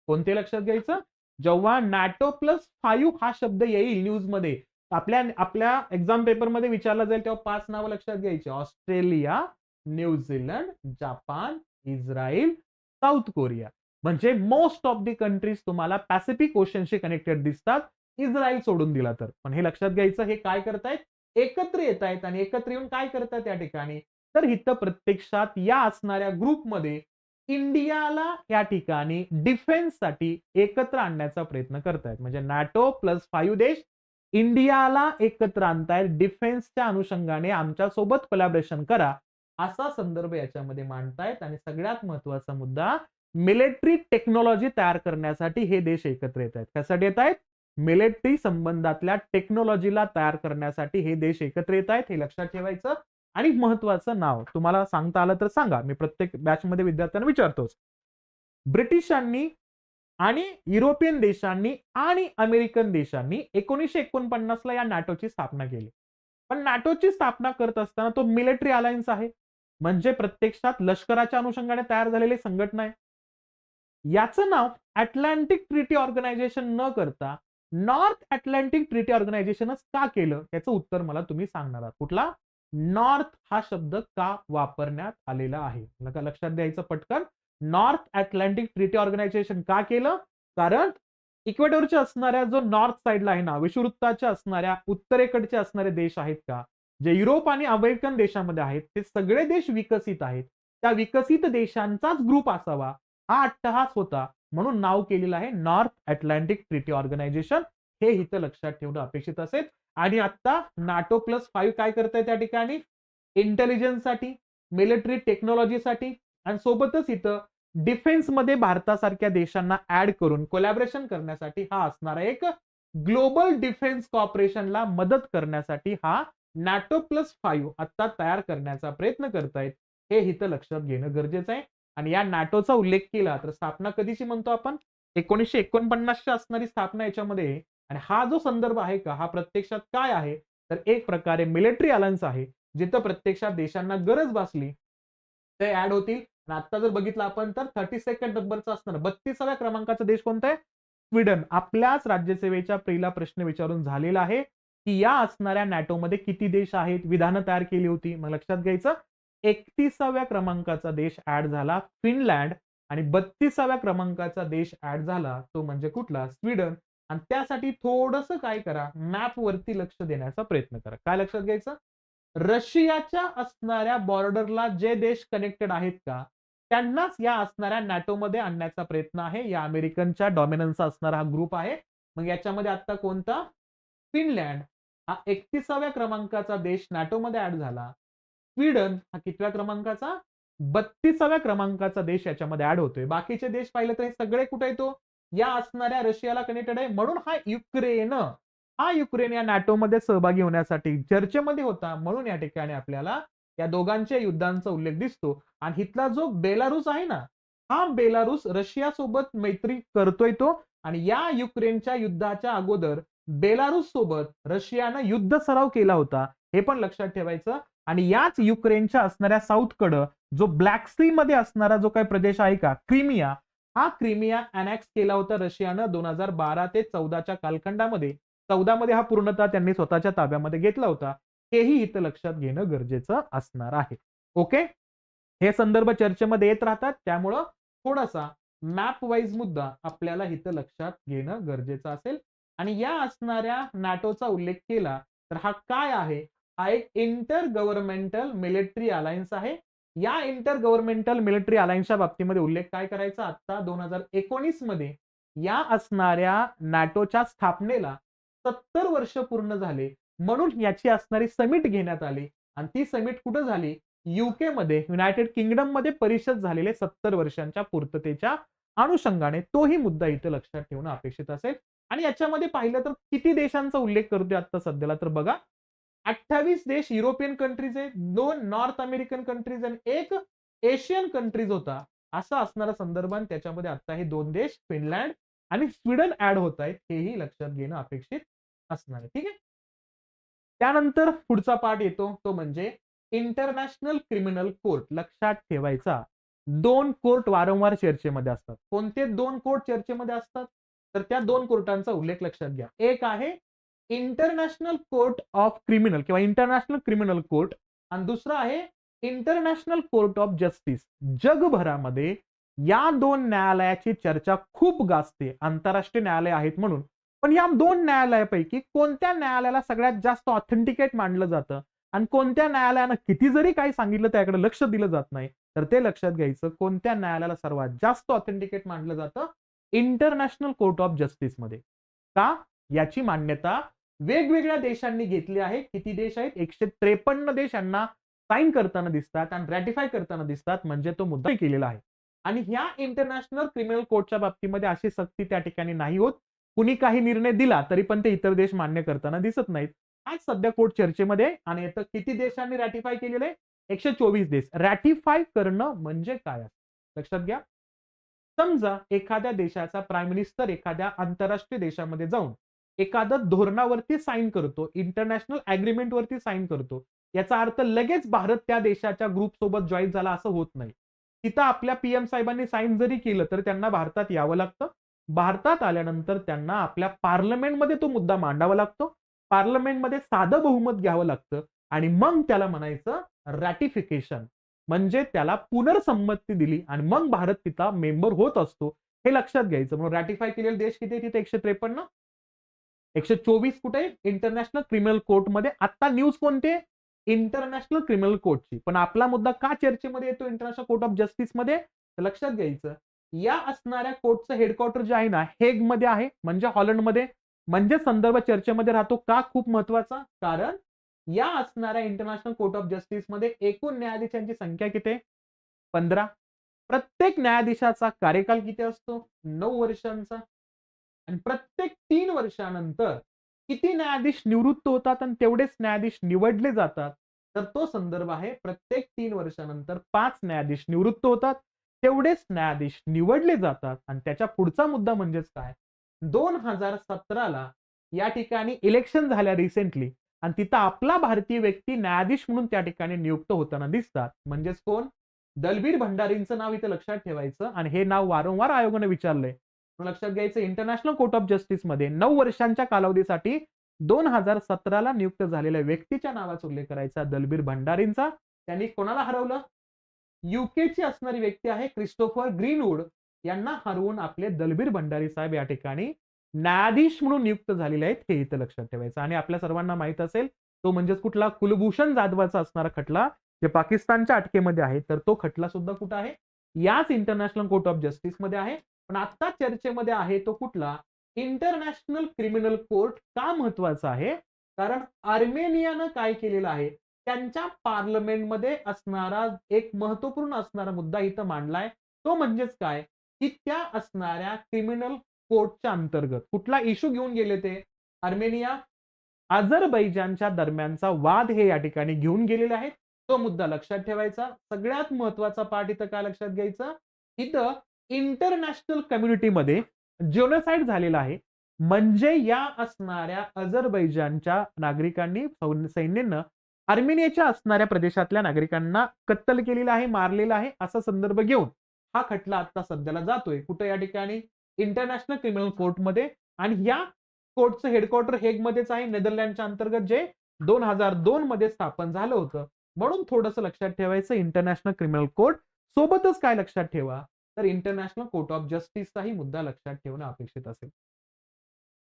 कोणते लक्षात घ्यायचं? जेव्हा NATO+5 हा शब्द येईल न्यूज मध्ये आपल्या एक्झाम पेपर मध्ये विचारला जाईल तेव्हा 5 नावं लक्षात घ्यायची. Australia, New Zealand, Japan, Israel, south Korea. म्हणजे मोस्ट ऑफ द कंट्रीज तुम्हाला पॅसिफिक ओशनशी कनेक्टेड दिसतात इस्रायल सोडून दिला तर. पण हे लक्षात घ्यायचं हे काय करतायत एकत्र येत आहेत आणि एकत्र येऊन काय करतात या ठिकाणी तर इथं प्रत्यक्षात या असणाऱ्या ग्रुपमध्ये इंडियाला या ठिकाणी डिफेन्ससाठी एकत्र आणण्याचा प्रयत्न करतायत. म्हणजे NATO+5 देश इंडियाला एकत्र आणतायत डिफेन्सच्या अनुषंगाने आमच्यासोबत कोलॅबोरेशन करा असा संदर्भ याच्यामध्ये मांडतायत. आणि सगळ्यात महत्वाचा मुद्दा मिलिटरी टेक्नॉलॉजी तयार करण्यासाठी हे देश एकत्र येत आहेत. कशासाठी येत आहेत? मिलिटरी संबंधातल्या टेक्नॉलॉजीला तयार करण्यासाठी हे देश एकत्र येत आहेत. हे लक्षात ठेवायचं. आणि महत्वाचं नाव तुम्हाला सांगता आलं तर सांगा. मी प्रत्येक बॅच मध्ये विद्यार्थ्यांना विचारतोच. ब्रिटिशांनी आणि युरोपियन देशांनी आणि अमेरिकन देशांनी 1949 ला या नाटोची स्थापना केली. पण नाटोची स्थापना करत असताना तो मिलिटरी अलायन्स आहे. म्हणजे प्रत्यक्षात लष्कराच्या अनुषंगाने तयार झालेली संघटना आहे. याचं नाव अटलांटिक ट्रिटी ऑर्गनायझेशन न करता नॉर्थ अटलांटिक ट्रिटी ऑर्गनायझेशनच का केलं याचं उत्तर मला तुम्ही सांगणार आहात. कुठला नॉर्थ हा शब्द का वापरण्यात आलेला आहे लक्षात द्यायचं पटकन. नॉर्थ अटलांटिक ट्रिटी ऑर्गनायझेशन का केलं? कारण इक्वेटरच्या असणाऱ्या जो नॉर्थ साइडला आहे ना विषुववृत्ताच्या असणाऱ्या उत्तरेकडचे असणारे देश आहेत का जे युरोप आणि अमेरिकन देशामध्ये आहेत ते सगळे देश विकसित आहेत. त्या विकसित देशांचाच ग्रुप असावा हा अट्टहास होता. म्हणून नाव केलेलं आहे नॉर्थ अटलांटिक ट्रिटी ऑर्गनायझेशन. हे इथं लक्षात ठेवणं अपेक्षित असेल. आणि आता NATO+5 काय करताय त्या ठिकाणी इंटेलिजन्ससाठी मिलिटरी टेक्नॉलॉजीसाठी आणि सोबतच इथं डिफेन्स मध्ये भारतासारख्या देशांना ऍड करून कोलॅबोरेशन करण्यासाठी हा असणारा एक ग्लोबल डिफेन्स कॉर्पोरेशनला मदत करण्यासाठी हा NATO+5 आता तयार करण्याचा प्रयत्न करतायत. हे इथं लक्षात घेणं गरजेचं आहे. आणि या नाटोचा उल्लेख केला तर स्थापना कधीची म्हणतो आपण 1949 ची असणारी स्थापना याच्यामध्ये. आणि हा जो संदर्भ आहे का हा प्रत्यक्षात काय आहे तर एक प्रकारे मिलिटरी अलायन्स आहे जिथं प्रत्यक्षात देशांना गरज भासली ते ऍड होतील. आणि आता जर बघितलं आपण तर 32nd नंबरचा असणार 32व्या क्रमांकाचा देश कोणता आहे? स्वीडन. आपल्याच राज्यसेवेच्या पहिला प्रश्न विचारून झालेला आहे की या असणाऱ्या नॅटोमध्ये किती देश आहेत विधानं तयार केली होती. मग लक्षात घ्यायचं 31व्या क्रमांकाचा देश ऍड झाला फिनलँड आणि 32व्या क्रमांकाचा देश ऍड झाला तो म्हणजे कुठला स्वीडन. आणि त्यासाठी थोडंसं काय करा मॅप वरती लक्ष देण्याचा प्रयत्न करा. काय लक्षात घ्यायचं रशियाच्या असणाऱ्या बॉर्डरला जे देश कनेक्टेड आहेत का त्यांनाच या असणाऱ्या नॅटोमध्ये आणण्याचा प्रयत्न आहे. या अमेरिकनच्या डॉमिनन्सचा असणारा हा ग्रुप आहे. मग याच्यामध्ये आता कोणता फिनलँड हा 31व्या क्रमांकाचा देश नॅटोमध्ये ऍड झाला. स्वीडन हा कितव्या क्रमांकाचा 32व्या क्रमांकाचा देश याच्यामध्ये ऍड होतोय. बाकीचे देश पाहिले तर हे सगळे कुठे येतो या असणाऱ्या रशियाला कनेक्टेड आहे. म्हणून हा युक्रेन या नॅटोमध्ये सहभागी होण्यासाठी चर्चेमध्ये होता. म्हणून या ठिकाणी आपल्याला या दोघांच्या युद्धांचा उल्लेख दिसतो. आणि इथला जो बेलारूस आहे ना हा बेलारूस रशिया सोबत मैत्री करतोय तो. आणि या युक्रेनच्या युद्धाच्या अगोदर बेलारूस सोबत रशियानं युद्ध सराव केला होता हे पण लक्षात ठेवायचं. आणि याच युक्रेनच्या असणाऱ्या साऊथ कडं जो ब्लॅक सी मध्ये असणारा जो काही प्रदेश आहे का क्रिमिया हा क्रिमिया अनेक्स केला होता रशियानं 2012 ते 14च्या कालखंडामध्ये. 14 मध्ये हा पूर्णतः त्यांनी स्वतःच्या ताब्यामध्ये घेतला होता. हेही इथं लक्षात घेणं गरजेचं असणार आहे. ओके, हे संदर्भ चर्चेमध्ये येत राहतात, त्यामुळं थोडासा मॅप वाईज मुद्दा आपल्याला इथं लक्षात घेणं गरजेचं असेल. आणि या असणाऱ्या नाटोचा उल्लेख केला तर हा काय आहे? हा एक इंटर गव्हर्नमेंटल मिलिटरी अलायन्स आहे. या इंटर गव्हर्नमेंटल मिलिटरी अलायन्सच्या बाबतीमध्ये उल्लेख काय करायचा? आता 2019 मध्ये या असणाऱ्या नाटोच्या स्थापनेला 70 वर्ष पूर्ण झाले, म्हणून याची असणारी समिट घेण्यात आली. आणि ती समिट कुठं झाली? युके मध्ये, युनायटेड किंगडम मध्ये परिषद झालेले 70 वर्षांच्या पूर्ततेच्या अनुषंगाने तोही मुद्दा इथे लक्षात ठेवणं अपेक्षित असेल. आणि याच्यामध्ये पाहिलं तर किती देशांचा उल्लेख करतोय आता सध्याला? तर बघा, 28 देश युरोपियन कंट्रीज आहेत, 2 नॉर्थ अमेरिकन कंट्रीज आणि 1 एशियन कंट्रीज होता. असं असणारा संदर्भ आणि त्याच्यामध्ये आता हे 2 देश फिनलँड आणि स्वीडन ऍड होत आहेत, हेही लक्षात घेणं अपेक्षित असणार आहे. ठीक आहे. त्यानंतर पुढचा पार्ट येतो तो म्हणजे इंटरनॅशनल क्रिमिनल कोर्ट. लक्षात ठेवायचा, 2 कोर्ट वारंवार चर्चेमध्ये असतात. कोणते 2 कोर्ट चर्चेमध्ये असतात? तर त्या 2 कोर्टांचा उल्लेख लक्षात घ्या. एक आहे इंटरनॅशनल कोर्ट ऑफ क्रिमिनल किंवा इंटरनॅशनल क्रिमिनल कोर्ट आणि दुसरा आहे इंटरनॅशनल कोर्ट ऑफ जस्टिस. जगभरामध्ये या 2 न्यायालयाची चर्चा खूप गाजते, आंतरराष्ट्रीय न्यायालय आहेत म्हणून. पण या 2 न्यायालयापैकी कोणत्या न्यायालयाला सगळ्यात जास्त ऑथेंटिकेट मानलं जातं आणि कोणत्या न्यायालयानं किती जरी काही सांगितलं त्याकडे लक्ष दिलं जात नाही, तर ते लक्षात घ्यायचं. कोणत्या न्यायालयाला सर्वात जास्त ऑथेंटिकेट मानलं जातं? इंटरनॅशनल कोर्ट ऑफ जस्टिस मध्ये. का? याची मान्यता वेगवेगळ्या देशांनी घेतली आहे. किती देश आहेत? 153 देश यांना साइन करताना दिसतात आणि रॅटिफाय करताना दिसतात, म्हणजे तो मुद्दा केलेला आहे. आणि ह्या इंटरनॅशनल क्रिमिनल कोर्टच्या बाबतीमध्ये अशी सक्ती त्या ठिकाणी नाही होत. कुणी काही निर्णय दिला तरी पण ते इतर देश मान्य करताना दिसत नाहीत. आज सध्या कोर्ट चर्चेमध्ये आणि आता किती देशांनी रॅटिफाय केलेलं आहे? 124 देश. रॅटिफाय करणं म्हणजे काय? लक्षात घ्या. समजा एखाद्या देशाचा प्राईम मिनिस्टर एखाद्या आंतरराष्ट्रीय देशामध्ये जाऊन एखाद्या धोरणावरती साइन करतो, इंटरनॅशनल अग्रीमेंट वरती साइन करतो. याचा अर्थ लगेच भारत त्या देशाच्या ग्रुप सोबत जॉईन झाला असं होत नाही. तिथं आपल्या पीएम साहेबांनी साइन जरी केलं तर त्यांना भारतात यावं लागतं. भारतात आल्यानंतर त्यांना आपल्या पार्लमेंटमध्ये तो मुद्दा मांडावा लागतो. पार्लमेंटमध्ये साधं बहुमत घ्यावं लागतं आणि मग त्याला म्हणायचं रॅटिफिकेशन. म्हणजे त्याला पुनर्संमती दिली आणि मग भारत तिथला मेंबर होत असतो. हे लक्षात घ्यायचं. म्हणून रॅटिफाय केलेले देश किती आहे तिथे? 153. 124 कुठे? इंटरनॅशनल क्रिमिनल कोर्टमध्ये. आता न्यूज कोणते? इंटरनॅशनल क्रिमिनल कोर्टची. पण आपला मुद्दा का चर्चेमध्ये येतो इंटरनॅशनल कोर्ट ऑफ जस्टिस मध्ये? तर लक्षात घ्यायचं, या असणाऱ्या कोर्टचं हेडक्वार्टर जे आहे ना, हेग मध्ये आहे, म्हणजे हॉलंडमध्ये. म्हणजे संदर्भ चर्चेमध्ये राहतो. का खूप महत्वाचा? कारण या असणाऱ्या इंटरनॅशनल कोर्ट ऑफ जस्टिस मध्ये एकूण न्यायाधीशांची संख्या किती आहे? 15. प्रत्येक न्यायाधीशाचा कार्यकाल किती असतो? 9 वर्षांचा. आणि प्रत्येक 3 वर्षानंतर किती न्यायाधीश निवृत्त होतात आणि तेवढेच न्यायाधीश निवडले जातात? तर तो संदर्भ आहे प्रत्येक 3 वर्षानंतर 5 न्यायाधीश निवृत्त होतात, तेवढेच न्यायाधीश निवडले जातात. आणि त्याच्या पुढचा मुद्दा म्हणजेच काय? 2017ला या ठिकाणी इलेक्शन झाल्या रिसेंटली आणि तिथं आपला भारतीय व्यक्ती न्यायाधीश म्हणून त्या ठिकाणी नियुक्त होताना दिसतात. म्हणजेच कोण? दलबीर भंडारींचं नाव इथे लक्षात ठेवायचं आणि हे नाव वारंवार आयोगाने विचारलंय. लक्षात घ्यायचं, इंटरनॅशनल कोर्ट ऑफ जस्टिस मध्ये 9 वर्षांच्या कालावधीसाठी 2017ला नियुक्त झालेल्या व्यक्तीच्या नावाचा उल्लेख करायचा, दलबीर भंडारींचा. त्यांनी कोणाला हरवलं? युकेची असणारी व्यक्ती आहे क्रिस्टोफर ग्रीनवूड यांना हरवून आपले दलबीर भंडारी साहेब या ठिकाणी न्यायाधीश म्हणून नियुक्त झालेले आहेत, हे इथं लक्षात ठेवायचं. आणि आपल्या सर्वांना माहित असेल तो म्हणजेच कुठला? कुलभूषण जाधवाचा असणारा खटला, जे पाकिस्तानच्या अटकेमध्ये आहे. तर तो खटला सुद्धा कुठं आहे? याच इंटरनॅशनल कोर्ट ऑफ जस्टिस मध्ये आहे. पण आता चर्चेमध्ये आहे तो कुठला? International criminal court. का महत्वाचा आहे? कारण आर्मेनियानं काय केलेलं आहे? त्यांच्या पार्लमेंटमध्ये असणारा एक महत्वपूर्ण असणारा मुद्दा इथं मांडलाय. तो म्हणजेच काय? की त्या असणाऱ्या क्रिमिनल कोर्टच्या अंतर्गत कुठला इश्यू घेऊन गेले ते? आर्मेनिया अझरबैजानच्या दरम्यानचा वाद हे या ठिकाणी घेऊन गेलेले आहेत. तो मुद्दा लक्षात ठेवायचा. सगळ्यात महत्वाचा पार्ट इथं काय लक्षात घ्यायचं? इथं इंटरनॅशनल कम्युनिटीमध्ये जेनोसाइड झालेला आहे. म्हणजे या असणाऱ्या अझरबैजानच्या नागरिकांनी, सैन्यानं आर्मेनियाच्या असणाऱ्या प्रदेशातल्या नागरिकांना कत्तल केलेलं आहे, मारलेलं आहे, असा संदर्भ घेऊन हा खटला आता सध्याला जातोय. कुठे? या ठिकाणी इंटरनॅशनल क्रिमिनल कोर्टमध्ये. आणि या कोर्टचं हेडक्वार्टर हेग मध्येच आहे, नेदरलँडच्या अंतर्गत, जे 2002 मध्ये स्थापन झालं होतं. म्हणून थोडंसं लक्षात ठेवायचं इंटरनॅशनल क्रिमिनल कोर्ट सोबतच काय लक्षात ठेवा तर इंटरनॅशनल कोर्ट ऑफ जस्टिसचाही मुद्दा लक्षात ठेवणं अपेक्षित असेल.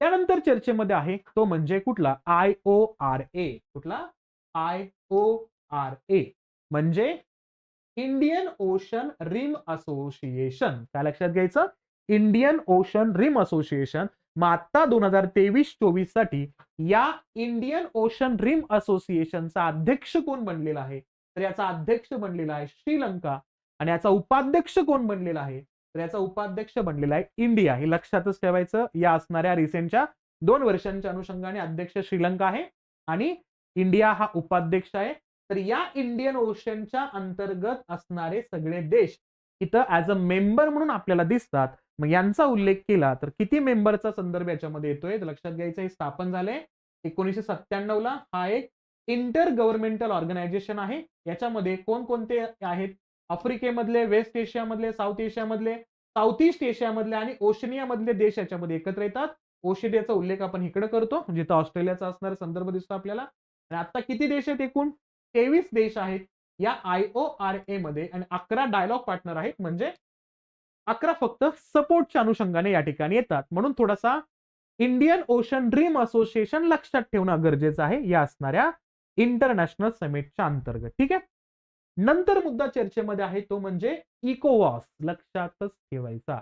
त्यानंतर चर्चेमध्ये आहे तो म्हणजे कुठला IORA. कुठला IORA म्हणजे इंडियन ओशन रिम असोसिएशन. काय लक्षात घ्यायचं इंडियन ओशन रिम असोसिएशन. मग आता 2023-24 साठी या इंडियन ओशन रिम असोसिएशनचा अध्यक्ष कोण बनलेला आहे तर याचा अध्यक्ष बनलेला आहे श्रीलंका आणि याचा उपाध्यक्ष कोण बनलेला आहे तर याचा उपाध्यक्ष बनलेला आहे इंडिया. हे लक्षातच ठेवायचं. या असणाऱ्या रिसेंटच्या 2 वर्षांच्या अनुषंगाने अध्यक्ष श्रीलंका आहे आणि इंडिया हा उपाध्यक्ष आहे. तर या इंडियन ओशनच्या अंतर्गत असणारे सगळे देश इथं ऍज अ मेंबर म्हणून आपल्याला दिसतात. मग यांचा उल्लेख केला तर किती मेंबरचा संदर्भ याच्यामध्ये येतोय तर लक्षात घ्यायचं हे स्थापन झाले 1997 ला. हा एक इंटर गव्हर्नमेंटल ऑर्गनायझेशन आहे. याच्यामध्ये कोणकोणते आहेत आफ्रिकेमधले, वेस्ट एशियामधले, साऊथ एशियामधले, साऊथ ईस्ट एशियामधले आणि ओशनिया मधले देश याच्यामध्ये एकत्र येतात. ओशनियाचा उल्लेख आपण इकडे करतो जिथं ऑस्ट्रेलियाचा असणारा संदर्भ दिसतो आपल्याला. आणि आता किती देश आहेत एकूण 23 देश आहेत या IORA मध्ये आणि 11 डायलॉग पार्टनर आहेत म्हणजे 11 फक्त सपोर्टच्या अनुषंगाने या ठिकाणी येतात. म्हणून थोडासा इंडियन ओशन ड्रीम असोसिएशन लक्षात ठेवणं गरजेचं आहे या असणाऱ्या इंटरनॅशनल समिटच्या अंतर्गत. ठीक आहे. नंतर मुद्दा चर्चेमध्ये आहे तो म्हणजे इकोवॉस. लक्षातच ठेवायचा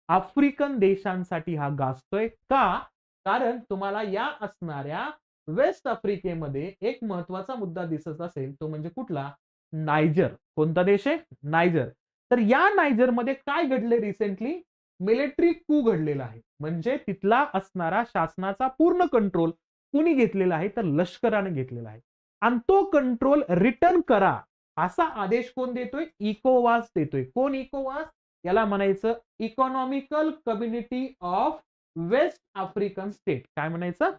आफ्रिकन देशांसाठी हा गाजतोय का कारण तुम्हाला या असणाऱ्या वेस्ट आफ्रिकेमध्ये एक महत्वाचा मुद्दा दिसत असेल तो म्हणजे कुठला नायजर. कोणता देश आहे नायजर. तर या नायजरमध्ये काय घडले रिसेंटली मिलिटरी कू घडलेला आहे. म्हणजे तिथला असणारा शासनाचा पूर्ण कंट्रोल कुणी घेतलेला आहे तर लष्कराने घेतलेला आहे आणि तो कंट्रोल रिटर्न करा असा आदेश कोण देतोय इकोवास देतोय. कोण इकोवास याला म्हणायचं economical community of West African state. काय म्हणायचं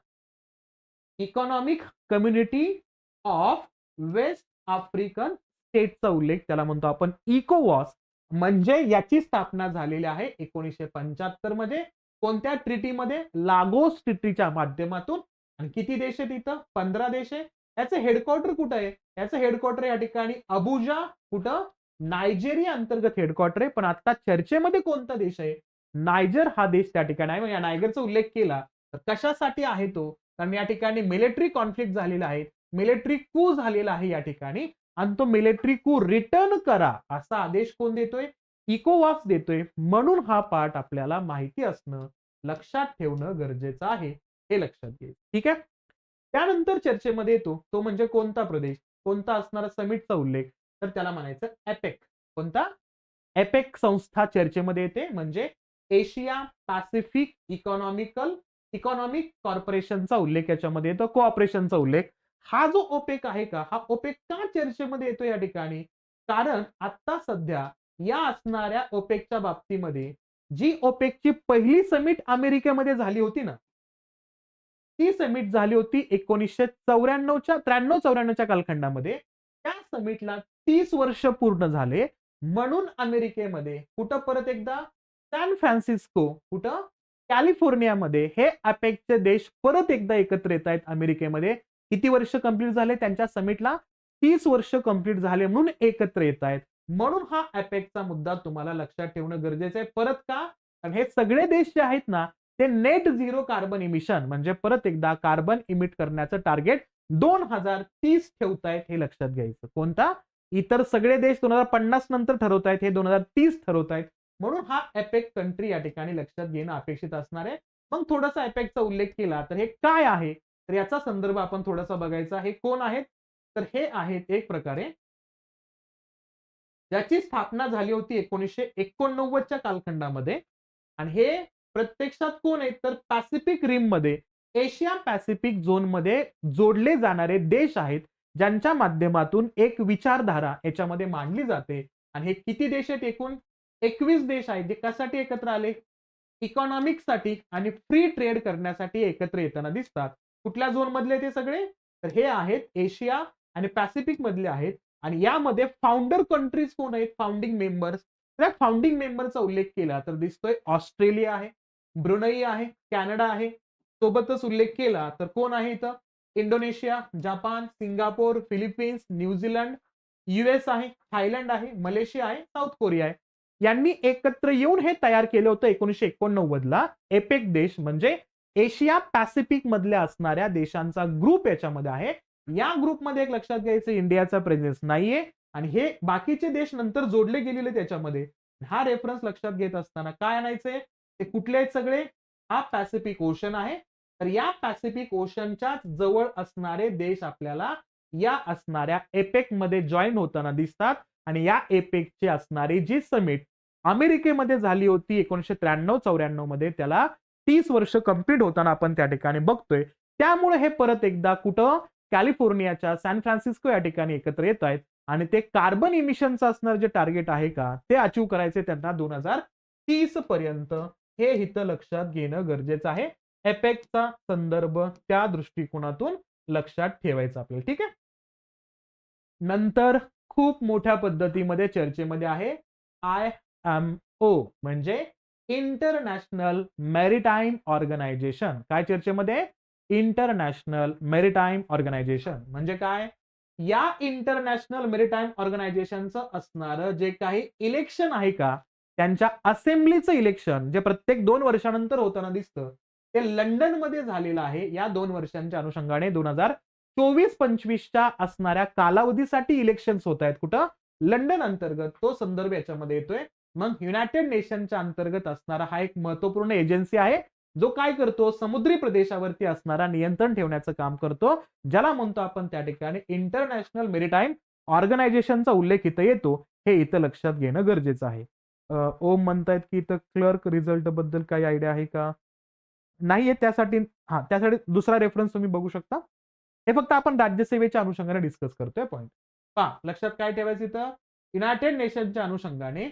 economic community of West African स्टेटचा उल्लेख त्याला म्हणतो आपण इकोवॉस. म्हणजे याची स्थापना झालेली आहे 1975 मध्ये. कोणत्या ट्रिटीमध्ये लागोस ट्रिटीच्या माध्यमातून. आणि किती देश आहेत इथं 15 देश आहे. याचं हेडक्वार्टर कुठं आहे याचं हेडक्वार्टर या ठिकाणी अबुजा कुठं नायजेरिया अंतर्गत हेडक्वार्टर आहे. पण आता चर्चेमध्ये कोणता देश आहे नायजर हा देश त्या ठिकाणी आहे. या नायगरचा उल्लेख केला तर कशासाठी आहे तो कारण या ठिकाणी मिलिटरी कॉन्फ्लिक्ट झालेला आहे मिलिटरी कू झालेला आहे या ठिकाणी आणि तो मिलिटरी कू रिटर्न करा असा आदेश कोण देतोय इकोवास देतोय. म्हणून हा पार्ट आपल्याला माहिती असणं लक्षात ठेवणं गरजेचं आहे हे लक्षात घ्या. ठीक आहे. त्यानंतर चर्चेमध्ये येतो तो म्हणजे कोणता प्रदेश कोणता असणारा समिटचा उल्लेख तर त्याला म्हणायचं एपेक. कोणता एपेक संस्था चर्चेमध्ये येते म्हणजे एशिया पॅसिफिक इकॉनॉमिक कॉर्पोरेशनचा उल्लेख याच्यामध्ये येतो कोऑपरेशनचा उल्लेख. हा जो ओपेक आहे का हा ओपेक का चर्चेमध्ये येतो या ठिकाणी कारण आता सध्या या असणाऱ्या ओपेकच्या बाबतीमध्ये जी ओपेकची पहिली समिट अमेरिकेमध्ये झाली होती ना ती समिट झाली होती 1993-94 कालखंडामध्ये. त्या समिटला 30 वर्ष पूर्ण झाले. म्हणून अमेरिकेमध्ये कुठं परत एकदा सॅन फ्रान्सिस्को कुठं कॅलिफोर्नियामध्ये हे अपेकचे देश परत एकदा एकत्र येत आहेत अमेरिकेमध्ये. किती वर्ष कंप्लीट झाले त्यांच्या समिटला 30 वर्ष कंप्लीट झाले म्हणून एकत्र येत आहेत. म्हणून हा अपेकचा मुद्दा तुम्हाला लक्षात ठेवणं गरजेचं आहे. परत का कारण हे सगळे देश जे आहेत ना ते नेट झिरो कार्बन इमिशन म्हणजे परत एकदा कार्बन इमिट करण्याचं टार्गेट 2030 ठेवतायत हे लक्षात घ्यायचं. कोणता इतर सगळे देश 2050 नंतर ठरवतायत हे 2030 ठरवतायत. म्हणून हा एपेक कंट्री या ठिकाणी लक्षात घेणं अपेक्षित असणार आहे. मग थोडासा एपेकचा उल्लेख केला तर हे काय आहे तर याचा संदर्भ आपण थोडासा बघायचा. हे कोण आहेत तर हे आहेत एक प्रकारे ज्याची स्थापना झाली होती 1989च्या कालखंडामध्ये आणि हे प्रत्यक्षात कोण आहेत तर पॅसिफिक रिम मध्ये एशिया पॅसिफिक झोन मध्ये जोडले जाणारे देश आहेत ज्यांच्या माध्यमातून एक विचारधारा याच्यामध्ये मांडली जाते. आणि हे किती देश आहेत एकूण 21 देश आहेत जे कशासाठी एकत्र आले इकॉनॉमिक साठी आणि फ्री ट्रेड करण्यासाठी एकत्र येताना दिसतात. कुठल्या झोन मधले ते सगळे तर हे आहेत एशिया आणि पॅसिफिक मधले आहेत. आणि यामध्ये फाउंडर कंट्रीज कोण आहेत फाउंडिंग मेंबर्स त्या फाउंडिंग मेंबरचा उल्लेख केला तर दिसतोय ऑस्ट्रेलिया आहे ब्रुनई आहे कॅनडा आहे. सोबतच उल्लेख केला तर कोण आहे इथं Indonesia, Japan, Singapore, Philippines, New Zealand, US आहे, थायलंड आहे, मलेशिया आहे, साऊथ कोरिया आहे. यांनी एकत्र येऊन हे तयार केलं होतं 1989 ला. एपेक देश म्हणजे एशिया पॅसिफिक मधल्या असणाऱ्या देशांचा ग्रुप याच्यामध्ये आहे. या ग्रुपमध्ये एक लक्षात घ्यायचं, इंडियाचा प्रेझेन्स नाहीये आणि हे बाकीचे देश नंतर जोडले गेलेले त्याच्यामध्ये. हा रेफरन्स लक्षात घेत असताना काय आणायचंय, ते कुठले आहेत सगळे, हा पॅसिफिक ओशन आहे. तर या पॅसिफिक ओशनच्या जवळ असणारे देश आपल्याला या असणाऱ्या एपेक मध्ये जॉईन होताना दिसतात. आणि या एपेकची असणारी जी समिट अमेरिकेमध्ये झाली होती 1993-94 मध्ये, त्याला 30 वर्ष कंप्लीट होताना आपण त्या ठिकाणी बघतोय. त्यामुळे हे परत एकदा कुठं, कॅलिफोर्नियाच्या सॅन फ्रान्सिस्को या ठिकाणी एकत्र येत आहेत आणि ते कार्बन इमिशनचं असणार जे टार्गेट आहे का, ते अचीव्ह करायचे त्यांना 2030 पर्यंत. हे इथं लक्षात घेणं गरजेचं आहे. एपेकचा संदर्भ त्या दृष्टिकोनातून लक्षात ठेवायचा आपल्याला. ठीक आहे. नंतर खूप मोठ्या पद्धतीमध्ये चर्चेमध्ये आहे IMO म्हणजे इंटरनॅशनल मॅरिटाईम ऑर्गनायझेशन. काय चर्चेमध्ये, इंटरनॅशनल मॅरिटाईम ऑर्गनायझेशन म्हणजे काय, या इंटरनॅशनल मॅरिटाईम ऑर्गनायझेशनचं असणारं जे काही इलेक्शन आहे का, त्यांच्या असेंब्लीचं इलेक्शन जे प्रत्येक 2 वर्षानंतर होताना दिसतं, ते लंडन मध्ये झालेलं आहे. या 2 वर्षांच्या अनुषंगाने 2024-25च्या असणाऱ्या कालावधीसाठी इलेक्शन्स होत आहेत. कुठं, लंडन अंतर्गत. तो संदर्भ याच्यामध्ये येतोय. मग युनायटेड नेशनच्या अंतर्गत असणारा हा एक महत्वपूर्ण एजन्सी आहे, जो काय करतो, समुद्री प्रदेशावरती असणारा नियंत्रण ठेवण्याचं काम करतो, ज्याला म्हणतो आपण त्या ठिकाणी इंटरनॅशनल मेरीटाईम ऑर्गनायझेशनचा उल्लेख इथं येतो. हे इथं लक्षात घेणं गरजेचं आहे. ओम म्हणतायत की इथं क्लर्क रिझल्ट बद्दल काही आयडिया आहे का, नाहीये. त्यासाठी त्यासाठी दुसरा रेफरन्स तुम्ही बघू शकता. हे फक्त आपण राज्यसेवेच्या अनुषंगाने डिस्कस करतोय पॉइंट. पहा, लक्षात काय ठेवायचं इथं, युनायटेड नेशनच्या अनुषंगाने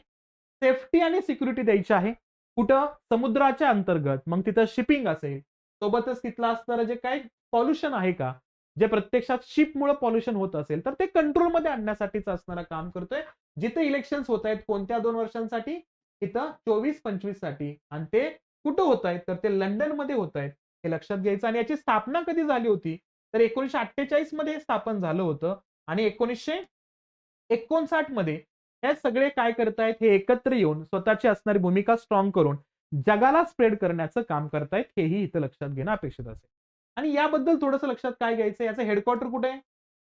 सेफ्टी आणि सिक्युरिटी द्यायची आहे. कुठं, समुद्राच्या अंतर्गत. मग तिथं शिपिंग असेल, सोबतच तिथलं असणारं जे काही पॉल्युशन आहे का, जे प्रत्यक्षात शिपमुळे पॉल्युशन होत असेल, तर ते कंट्रोलमध्ये आणण्यासाठीच असणारं काम करतोय. जिथे इलेक्शन्स होत आहेत, कोणत्या 2 वर्षांसाठी, तिथं 24-25 साठी. आणि ते कुठं होत आहेत, तर ते लंडन मध्ये होत आहेत. हे लक्षात घ्यायचं. आणि याची स्थापना कधी झाली होती, तर 1948 मध्ये स्थापन झालं होतं. आणि 1959 मध्ये हे सगळे काय करतायत, हे एकत्र येऊन स्वतःची असणारी भूमिका स्ट्रॉंग करून जगाला स्प्रेड करण्याचं काम करतायत. हेही इथं लक्षात घेणं अपेक्षित असेल. आणि याबद्दल थोडंसं लक्षात काय घ्यायचं, याचं हेडक्वार्टर कुठे आहे,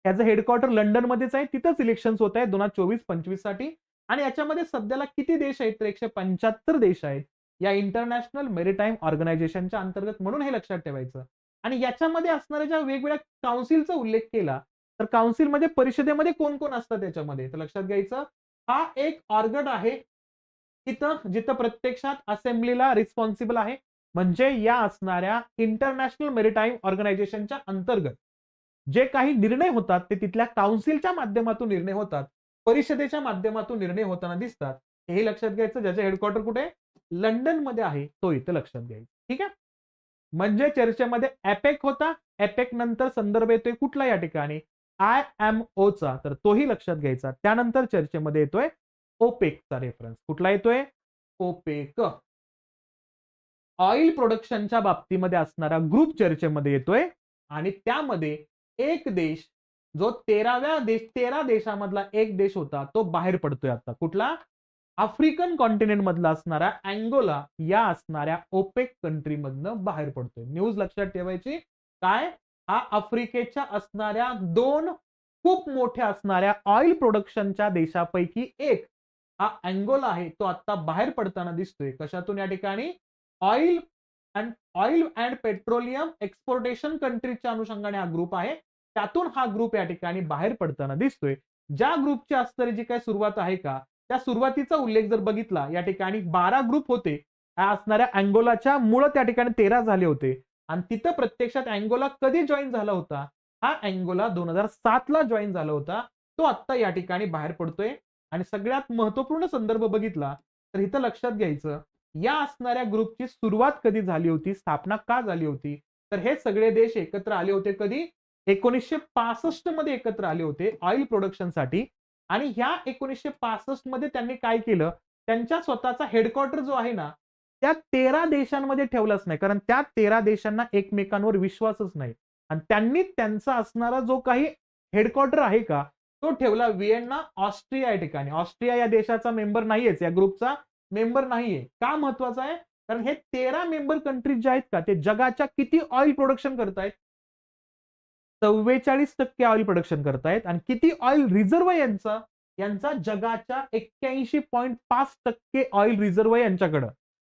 याचं हेडक्वार्टर लंडन मध्येच आहे. तिथंच इलेक्शन्स होत आहेत 2024-25 साठी. आणि याच्यामध्ये सध्याला किती देश आहेत, तर 175 देश आहेत या इंटरनॅशनल मेरीटाईम ऑर्गनायझेशनच्या अंतर्गत. म्हणून हे लक्षात ठेवायचं. आणि याच्यामध्ये असणाऱ्या ज्या वेगवेगळ्या काउन्सिलचा उल्लेख केला, तर काउन्सिलमध्ये, परिषदेमध्ये कोण कोण असतं त्याच्यामध्ये, तर लक्षात घ्यायचं, हा एक ऑर्गन आहे तिथं जिथं प्रत्यक्षात असेंब्लीला रिस्पॉन्सिबल आहे. म्हणजे या असणाऱ्या इंटरनॅशनल मेरीटाईम ऑर्गनायझेशनच्या अंतर्गत जे काही निर्णय होतात, ते तिथल्या काउन्सिलच्या माध्यमातून निर्णय होतात, परिषदेच्या माध्यमातून निर्णय होताना दिसतात. हे लक्षात घ्यायचं. ज्याचे हेडक्वार्टर कुठे, लंडन मध्ये आहे, तो इथं लक्षात घ्यायचं. ठीक आहे. म्हणजे चर्चेमध्ये एपेक होता, एपेक नंतर संदर्भ येतोय कुठला या ठिकाणी, IMO चा, तर तोही लक्षात घ्यायचा. त्यानंतर चर्चेमध्ये येतोय ओपेकचा रेफरन्स. कुठला येतोय, ओपेक. ऑइल प्रोडक्शनच्या बाबतीमध्ये असणारा ग्रुप चर्चेमध्ये येतोय. आणि त्यामध्ये एक देश, जो 13 देशामधला एक देश होता, तो बाहेर पडतोय आता. कुठला, आफ्रिकन कॉन्टिनेंट मधला असणारा अँगोला या असणाऱ्या ओपेक कंट्री मधनं बाहेर पडतोय. न्यूज लक्षात ठेवायची. काय, हा आफ्रिकेच्या असणाऱ्या 2 खूप मोठ्या असणाऱ्या ऑइल प्रोडक्शनच्या देशापैकी एक हा अँगोला आहे, तो आता बाहेर पडताना दिसतोय. कशातून, या ठिकाणी ऑइल अँड पेट्रोलियम एक्सपोर्टेशन कंट्रीच्या अनुषंगाने हा ग्रुप आहे. त्यातून हा ग्रुप या ठिकाणी बाहेर पडताना दिसतोय. ज्या ग्रुपची असणारी जी काही सुरुवात आहे का, त्या सुरुवातीचा उल्लेख जर बघितला, या ठिकाणी 12 ग्रुप होते. या असणाऱ्या अँगोलाच्या मुळे त्या ठिकाणी 13 झाले होते. आणि तिथं प्रत्यक्षात अँगोला कधी जॉईन झाला होता, हा अँगोला 2007 ला जॉईन झाला होता. तो आता या ठिकाणी बाहेर पडतोय. आणि सगळ्यात महत्वपूर्ण संदर्भ बघितला, तर इथं लक्षात घ्यायचं, या असणाऱ्या ग्रुपची सुरुवात कधी झाली होती, स्थापना का झाली होती, तर हे सगळे देश एकत्र आले होते कधी, 1965 मध्ये एकत्र आले होते ऑइल प्रोडक्शनसाठी. आणि ह्या 1965 मध्ये त्यांनी काय केलं, त्यांच्या स्वतःचा हेडक्वार्टर जो आहे ना, त्या 13 देशांमध्ये ठेवलाच नाही. कारण त्या 13 देशांना एकमेकांवर विश्वासच नाही. आणि त्यांनी त्यांचा असणारा जो काही हेडक्वार्टर आहे का तो ठेवला व्हिएन्ना, ऑस्ट्रिया या ठिकाणी. ऑस्ट्रिया या देशाचा मेंबर नाहीयेच, या ग्रुपचा मेंबर नाहीये. का महत्वाचा आहे? कारण हे 13 मेंबर कंट्रीज जे आहेत का ते जगाच्या किती ऑइल प्रोडक्शन करतायत? 44% ऑइल प्रोडक्शन करतायत. आणि किती ऑइल रिझर्व्ह आहे यांचा? यांचा जगाच्या 81.5% ऑइल रिझर्व्ह आहे यांच्याकडं.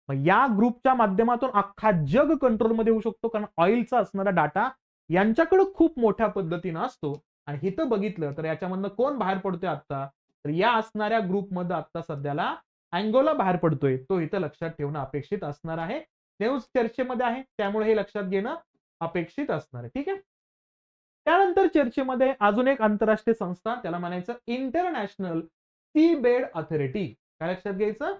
मग या ग्रुपच्या माध्यमातून अख्खा जग कंट्रोलमध्ये येऊ शकतो, कारण ऑइलचा असणारा डाटा यांच्याकडे खूप मोठ्या पद्धतीनं असतो. आणि इथं बघितलं तर याच्यामधनं कोण बाहेर पडतोय आता? तर या असणाऱ्या ग्रुपमध्ये आता सध्याला अँगोला बाहेर पडतोय. तो इथं लक्षात ठेवणं अपेक्षित असणार आहे. न्यूज चर्चेमध्ये आहे, त्यामुळे हे लक्षात घेणं अपेक्षित असणार आहे. ठीक आहे. त्यानंतर चर्चेमध्ये अजून एक आंतरराष्ट्रीय संस्था, त्याला म्हणायचं इंटरनॅशनल सी बेड ऑथॉरिटी. काय लक्षात घ्यायचं?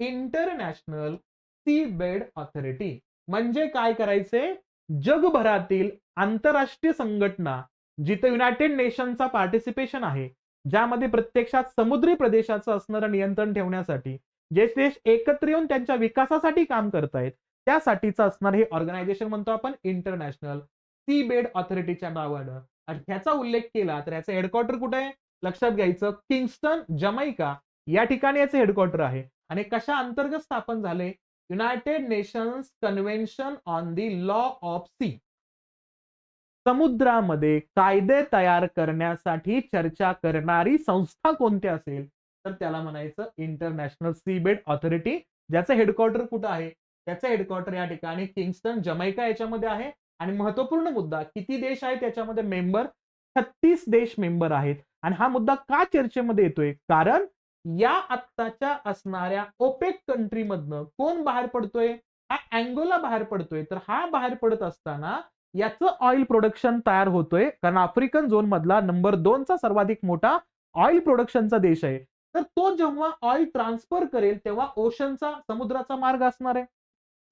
International seabed authority. म्हणजे काय करायचंय? जगभरातील आंतरराष्ट्रीय संघटना जिथे युनायटेड नेशनचा पार्टिसिपेशन आहे, ज्यामध्ये प्रत्यक्षात समुद्री प्रदेशाचं असणारं नियंत्रण ठेवण्यासाठी जे देश एकत्र येऊन त्यांच्या विकासासाठी काम करतायत, त्यासाठीचं असणार हे ऑर्गनायझेशन म्हणतो आपण इंटरनॅशनल सी बेड ऑथॉरिटीच्या नावानं. आणि ह्याचा उल्लेख केला तर याचं हेडक्वार्टर कुठे आहे? लक्षात घ्यायचं, किंगस्टन, जमैका या ठिकाणी याचं हेडक्वार्टर आहे. आणि कशा अंतर्गत स्थापन झाले? United nations convention on the law of sea. समुद्रामध्ये कायदे तयार करण्यासाठी चर्चा करणारी संस्था कोणती असेल तर त्याला म्हणायचं इंटरनॅशनल सी बेड ऑथॉरिटी. ज्याचं हेडक्वार्टर कुठं आहे? त्याचं हेडक्वार्टर या ठिकाणी किंगस्टन, जमैका याच्यामध्ये आहे. आणि महत्वपूर्ण मुद्दा, किती देश आहेत त्याच्यामध्ये मेंबर? 36 देश मेंबर आहेत. आणि हा मुद्दा का चर्चेमध्ये येतोय? कारण या आत्ताच्या असणाऱ्या ओपेक कंट्री मधनं कोण बाहेर पडतोय? हा अँगोला बाहेर पडतोय. तर हा बाहेर पडत असताना याचं ऑइल प्रोडक्शन तयार होतोय, कारण आफ्रिकन झोन मधला नंबर 2 चा सर्वाधिक मोठा ऑइल प्रोडक्शनचा देश आहे. तर तो जेव्हा ऑइल ट्रान्सफर करेल तेव्हा ओशनचा, समुद्राचा मार्ग असणार आहे.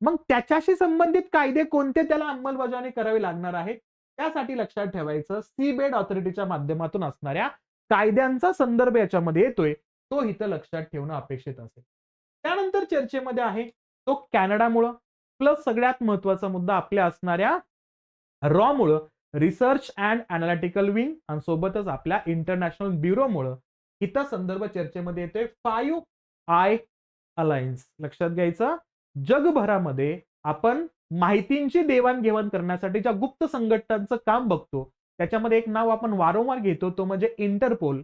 मग त्याच्याशी संबंधित कायदे कोणते त्याला अंमलबजावणी करावी लागणार आहे? त्यासाठी लक्षात ठेवायचं सी बेड ऑथॉरिटीच्या माध्यमातून असणाऱ्या कायद्यांचा संदर्भ याच्यामध्ये येतोय, तो इथं लक्षात ठेवणं अपेक्षित असेल. त्यानंतर चर्चेमध्ये आहे तो कॅनडामुळं, प्लस सगळ्यात महत्वाचा मुद्दा आपल्या असणाऱ्या रॉ मुळे, रिसर्च अँड अनालिटिकल विंग, आणि सोबतच आपल्या इंटरनॅशनल ब्युरोमुळे इथं संदर्भ चर्चेमध्ये येतोय 5 आय अलायन्स. लक्षात घ्यायचं, जगभरामध्ये आपण माहितींची देवाणघेवाण करण्यासाठी ज्या गुप्त संघटनांचं काम बघतो त्याच्यामध्ये एक नाव आपण वारंवार घेतो, तो म्हणजे इंटरपोल.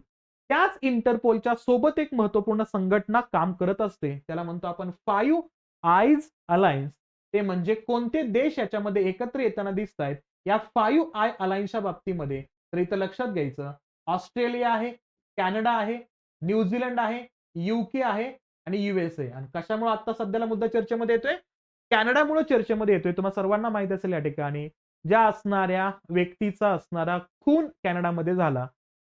त्याच इंटरपोलच्या सोबत एक महत्वपूर्ण संघटना काम करत असते, त्याला म्हणतो आपण 5 आयज अलायन्स. ते म्हणजे कोणते देश याच्यामध्ये एकत्र येताना दिसत आहेत या 5 आय अलायन्सच्या बाबतीमध्ये? तर इथं लक्षात घ्यायचं, ऑस्ट्रेलिया आहे, कॅनडा आहे, न्यूझीलंड आहे, युके आहे आणि युएसए. आणि कशामुळे आता सध्याला मुद्दा चर्चेमध्ये येतोय? कॅनडामुळे चर्चेमध्ये येतोय. तुम्हाला सर्वांना माहित असेल या ठिकाणी ज्या असणाऱ्या व्यक्तीचा असणारा खून कॅनडामध्ये झाला,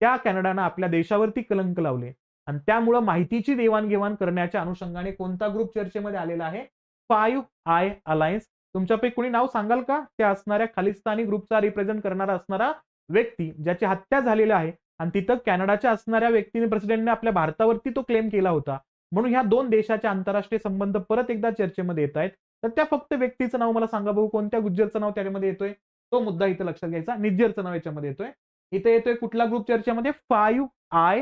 त्या कॅनडानं आपल्या देशावरती कलंक लावले. आणि त्यामुळे माहितीची देवाणघेवाण करण्याच्या अनुषंगाने कोणता ग्रुप चर्चेमध्ये आलेला आहे? 5 आय अलायन्स. तुमच्यापैकी कोणी नाव सांगाल का त्या असणाऱ्या खालिस्तानी ग्रुपचा रिप्रेझेंट करणारा असणारा व्यक्ती ज्याची हत्या झालेली आहे? आणि तिथं कॅनडाच्या असणाऱ्या व्यक्तीने, प्रेसिडेंटने आपल्या भारतावरती तो क्लेम केला होता. म्हणून ह्या दोन देशाचे आंतरराष्ट्रीय संबंध परत एकदा चर्चेमध्ये येत आहेत. तर त्या फक्त व्यक्तीचं नाव मला सांगा बघू, कोणत्या गुज्जरचं नाव त्यामध्ये येतोय? तो मुद्दा इथं लक्षात घ्यायचा. निज्जरचं नाव याच्यामध्ये येतोय. इथे येतोय कुठला ग्रुप चर्चेमध्ये? 5 आय.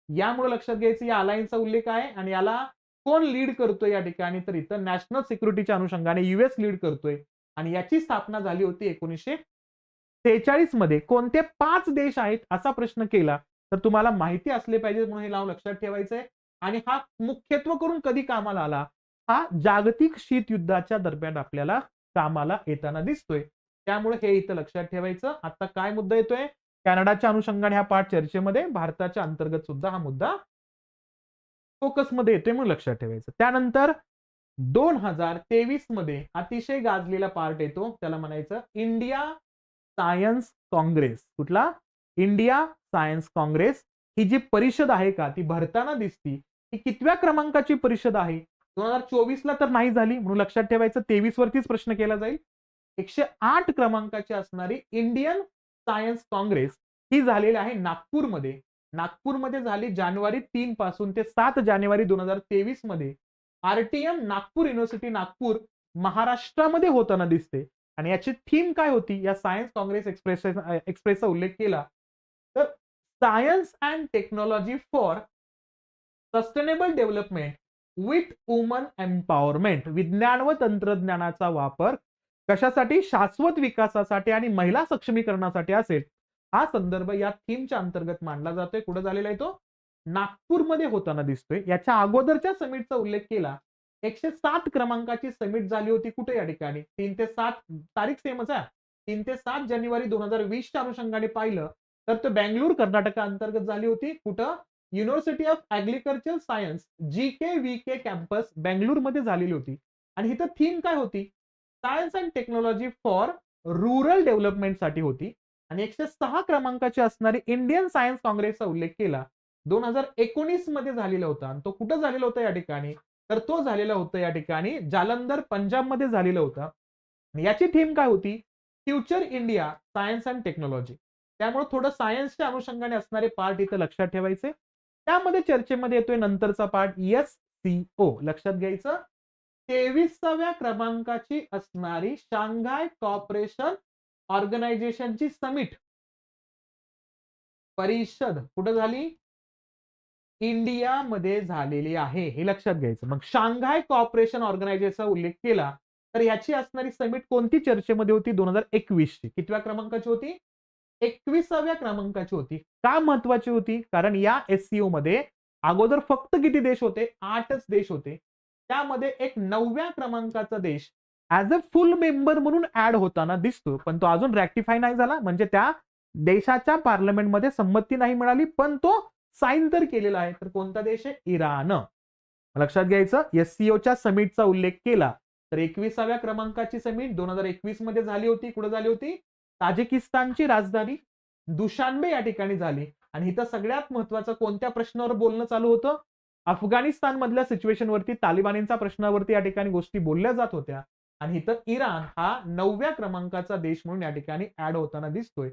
यामुळे लक्षात घ्यायचं या अलायन्सचा उल्लेख आहे. आणि याला कोण लीड करतोय या ठिकाणी? तर इथं नॅशनल सिक्युरिटीच्या अनुषंगाने युएस लीड करतोय. आणि याची स्थापना झाली होती 1946 मध्ये. कोणते 5 देश आहेत असा प्रश्न केला तर तुम्हाला माहिती असले पाहिजे, म्हणून हे नाव लक्षात ठेवायचंय. आणि हा मुख्यत्व करून कधी कामाला आला? हा जागतिक शीत युद्धाच्या दरम्यान आपल्याला कामाला येताना दिसतोय. त्यामुळे हे इथं लक्षात ठेवायचं. आता काय मुद्दा येतोय? कॅनडाच्या अनुषंगाने हा पाठ चर्चेमध्ये, भारताच्या अंतर्गत सुद्धा हा मुद्दा फोकसमध्ये येतोय, म्हणून लक्षात ठेवायचं. त्यानंतर 2023 मध्ये अतिशय गाजलेला पार्ट येतो, त्याला म्हणायचं इंडिया सायन्स काँग्रेस. कुठला? India Science Congress. ही जी परिषद आहे का ती भरताना दिसती. ही कितव्या क्रमांकाची परिषद आहे? 2024 ला तर नाही झाली, म्हणून लक्षात ठेवायचं 23 वरतीच प्रश्न केला जाईल. 108 क्रमांकाची असणारी इंडियन सायन्स काँग्रेस ही झालेली आहे नागपूरमध्ये. नागपूरमध्ये झाली जानेवारी 3 पासून ते 7 जानेवारी 2023 मध्ये. आरटीएम नागपूर युनिव्हर्सिटी नागपूर महाराष्ट्रामध्ये होताना दिसते. आणि याची थीम काय होती, या सायन्स काँग्रेस एक्सप्रेसचा उल्लेख केला तर science and technology for sustainable development with woman empowerment. विज्ञान व तंत्रज्ञानाचा वापर कशासाठी, शाश्वत विकासासाठी आणि महिला सक्षमीकरणासाठी असेल, हा संदर्भ या थीमच्या अंतर्गत मांडला जातोय. कुठे झालेला आहे तो, नागपूरमध्ये होताना दिसतोय. याच्या अगोदरच्या समिटचा उल्लेख केला, 107 क्रमांकाची समिट झाली होती. कुठे, या ठिकाणी 3 ते 7 तारीख सेमच आहे. 3 ते 7 जानेवारी 2020च्या अनुषंगाने पाहिलं तर तो बेंगळूर कर्नाटका अंतर्गत झाली होती. कुठं, University of Agriculture Science GKVK campus बेंगळूरमध्ये झालेली होती. आणि इथं थीम काय होती, science and technology for rural डेव्हलपमेंटसाठी होती. आणि 106 क्रमांकाची असणारी इंडियन सायन्स काँग्रेसचा उल्लेख केला 2019 मध्ये झालेला होता. आणि तो कुठं झालेला होता या ठिकाणी, तर तो झालेला होता या ठिकाणी जालंधर पंजाबमध्ये झालेला होता. याची थीम काय होती, future India science and technology. त्यामुळे थोडं सायन्सच्या अनुषंगाने असणारे पार्ट इथं लक्षात ठेवायचे. त्यामध्ये चर्चेमध्ये येतोय नंतरचा पार्ट SCO, लक्षात घ्यायचं. 23व्या क्रमांकाची असणारी शांघाय कॉर्पोरेशन ऑर्गनायझेशनची समिट परिषद कुठं झाली, इंडियामध्ये झालेली आहे, हे लक्षात घ्यायचं. मग शांघाय कॉर्पोरेशन ऑर्गनायझेशनचा उल्लेख केला तर याची असणारी समिट कोणती चर्चेमध्ये होती, 2021 ची. कितव्या क्रमांकाची होती, 21व्या क्रमांकाची होती. का महत्वाची होती, कारण या SCO मध्ये अगोदर फक्त किती देश होते, 8च देश होते. त्यामध्ये एक 9व्या क्रमांकाचा देश ऍज अ फुल मेंबर म्हणून ऍड होताना दिसतो, पण तो अजून रॅक्टिफाय नाही झाला. म्हणजे त्या देशाच्या पार्लमेंटमध्ये संमती नाही मिळाली, पण तो साईन तर केलेला आहे. तर कोणता देश आहे, इराण. लक्षात घ्यायचं. SCOच्या समिटचा उल्लेख केला तर 21व्या क्रमांकाची समिट 2021 मध्ये झाली होती. कुठे झाली होती, ताजिकिस्तानची राजधानी दुशान्बे या ठिकाणी झाली. आणि इथं सगळ्यात महत्वाचं कोणत्या प्रश्नावर बोलणं चालू होतं, अफगाणिस्तान मधल्या सिच्युएशनवरती, तालिबानींच्या प्रश्नावरती या ठिकाणी गोष्टी बोलल्या जात होत्या. आणि इथं इराण हा 9व्या क्रमांकाचा देश म्हणून या ठिकाणी ऍड होताना दिसतोय.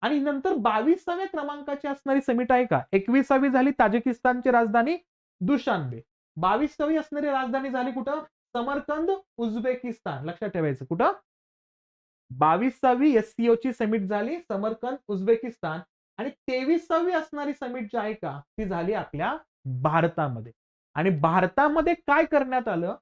आणि नंतर 22व्या क्रमांकाची असणारी समिट आहे का, 21वी झाली ताजिकिस्तानची राजधानी दुशान्बे, 22वी असणारी राजधानी झाली कुठं, समरकंद उझबेकिस्तान. लक्षात ठेवायचं, कुठं, 22वी SCO ची समिट झाली समरकंद उझबेकिस्तान. आणि 23वी असणारी समिट जी आहे का, ती झाली आपल्या भारतामध्ये. आणि भारतामध्ये काय करण्यात आलं,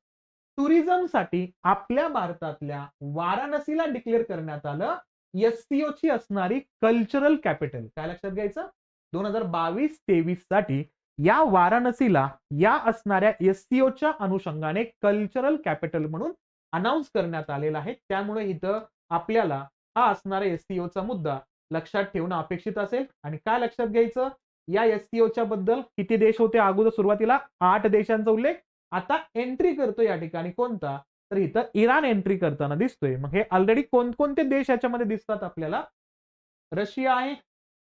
टुरिझमसाठी आपल्या भारतातल्या वाराणसीला डिक्लेअर करण्यात आलं SCO ची असणारी कल्चरल कॅपिटल. काय लक्षात घ्यायचं, 2022-23 साठी या वाराणसीला या असणाऱ्या SCOच्या अनुषंगाने कल्चरल कॅपिटल म्हणून अनाऊन्स करण्यात आलेला आहे. त्यामुळे इथं आपल्याला हा असणारा SCOचा मुद्दा लक्षात ठेवणं अपेक्षित असेल. आणि काय लक्षात घ्यायचं, या SCOच्या बद्दल किती देश होते, अगोदर सुरुवातीला 8 देशांचा उल्लेख. आता एंट्री करतो या ठिकाणी कोणता, तर इथं इराण एंट्री करताना दिसतोय. मग हे ऑलरेडी कोणकोणते देश याच्यामध्ये दिसतात आपल्याला, रशिया आहे,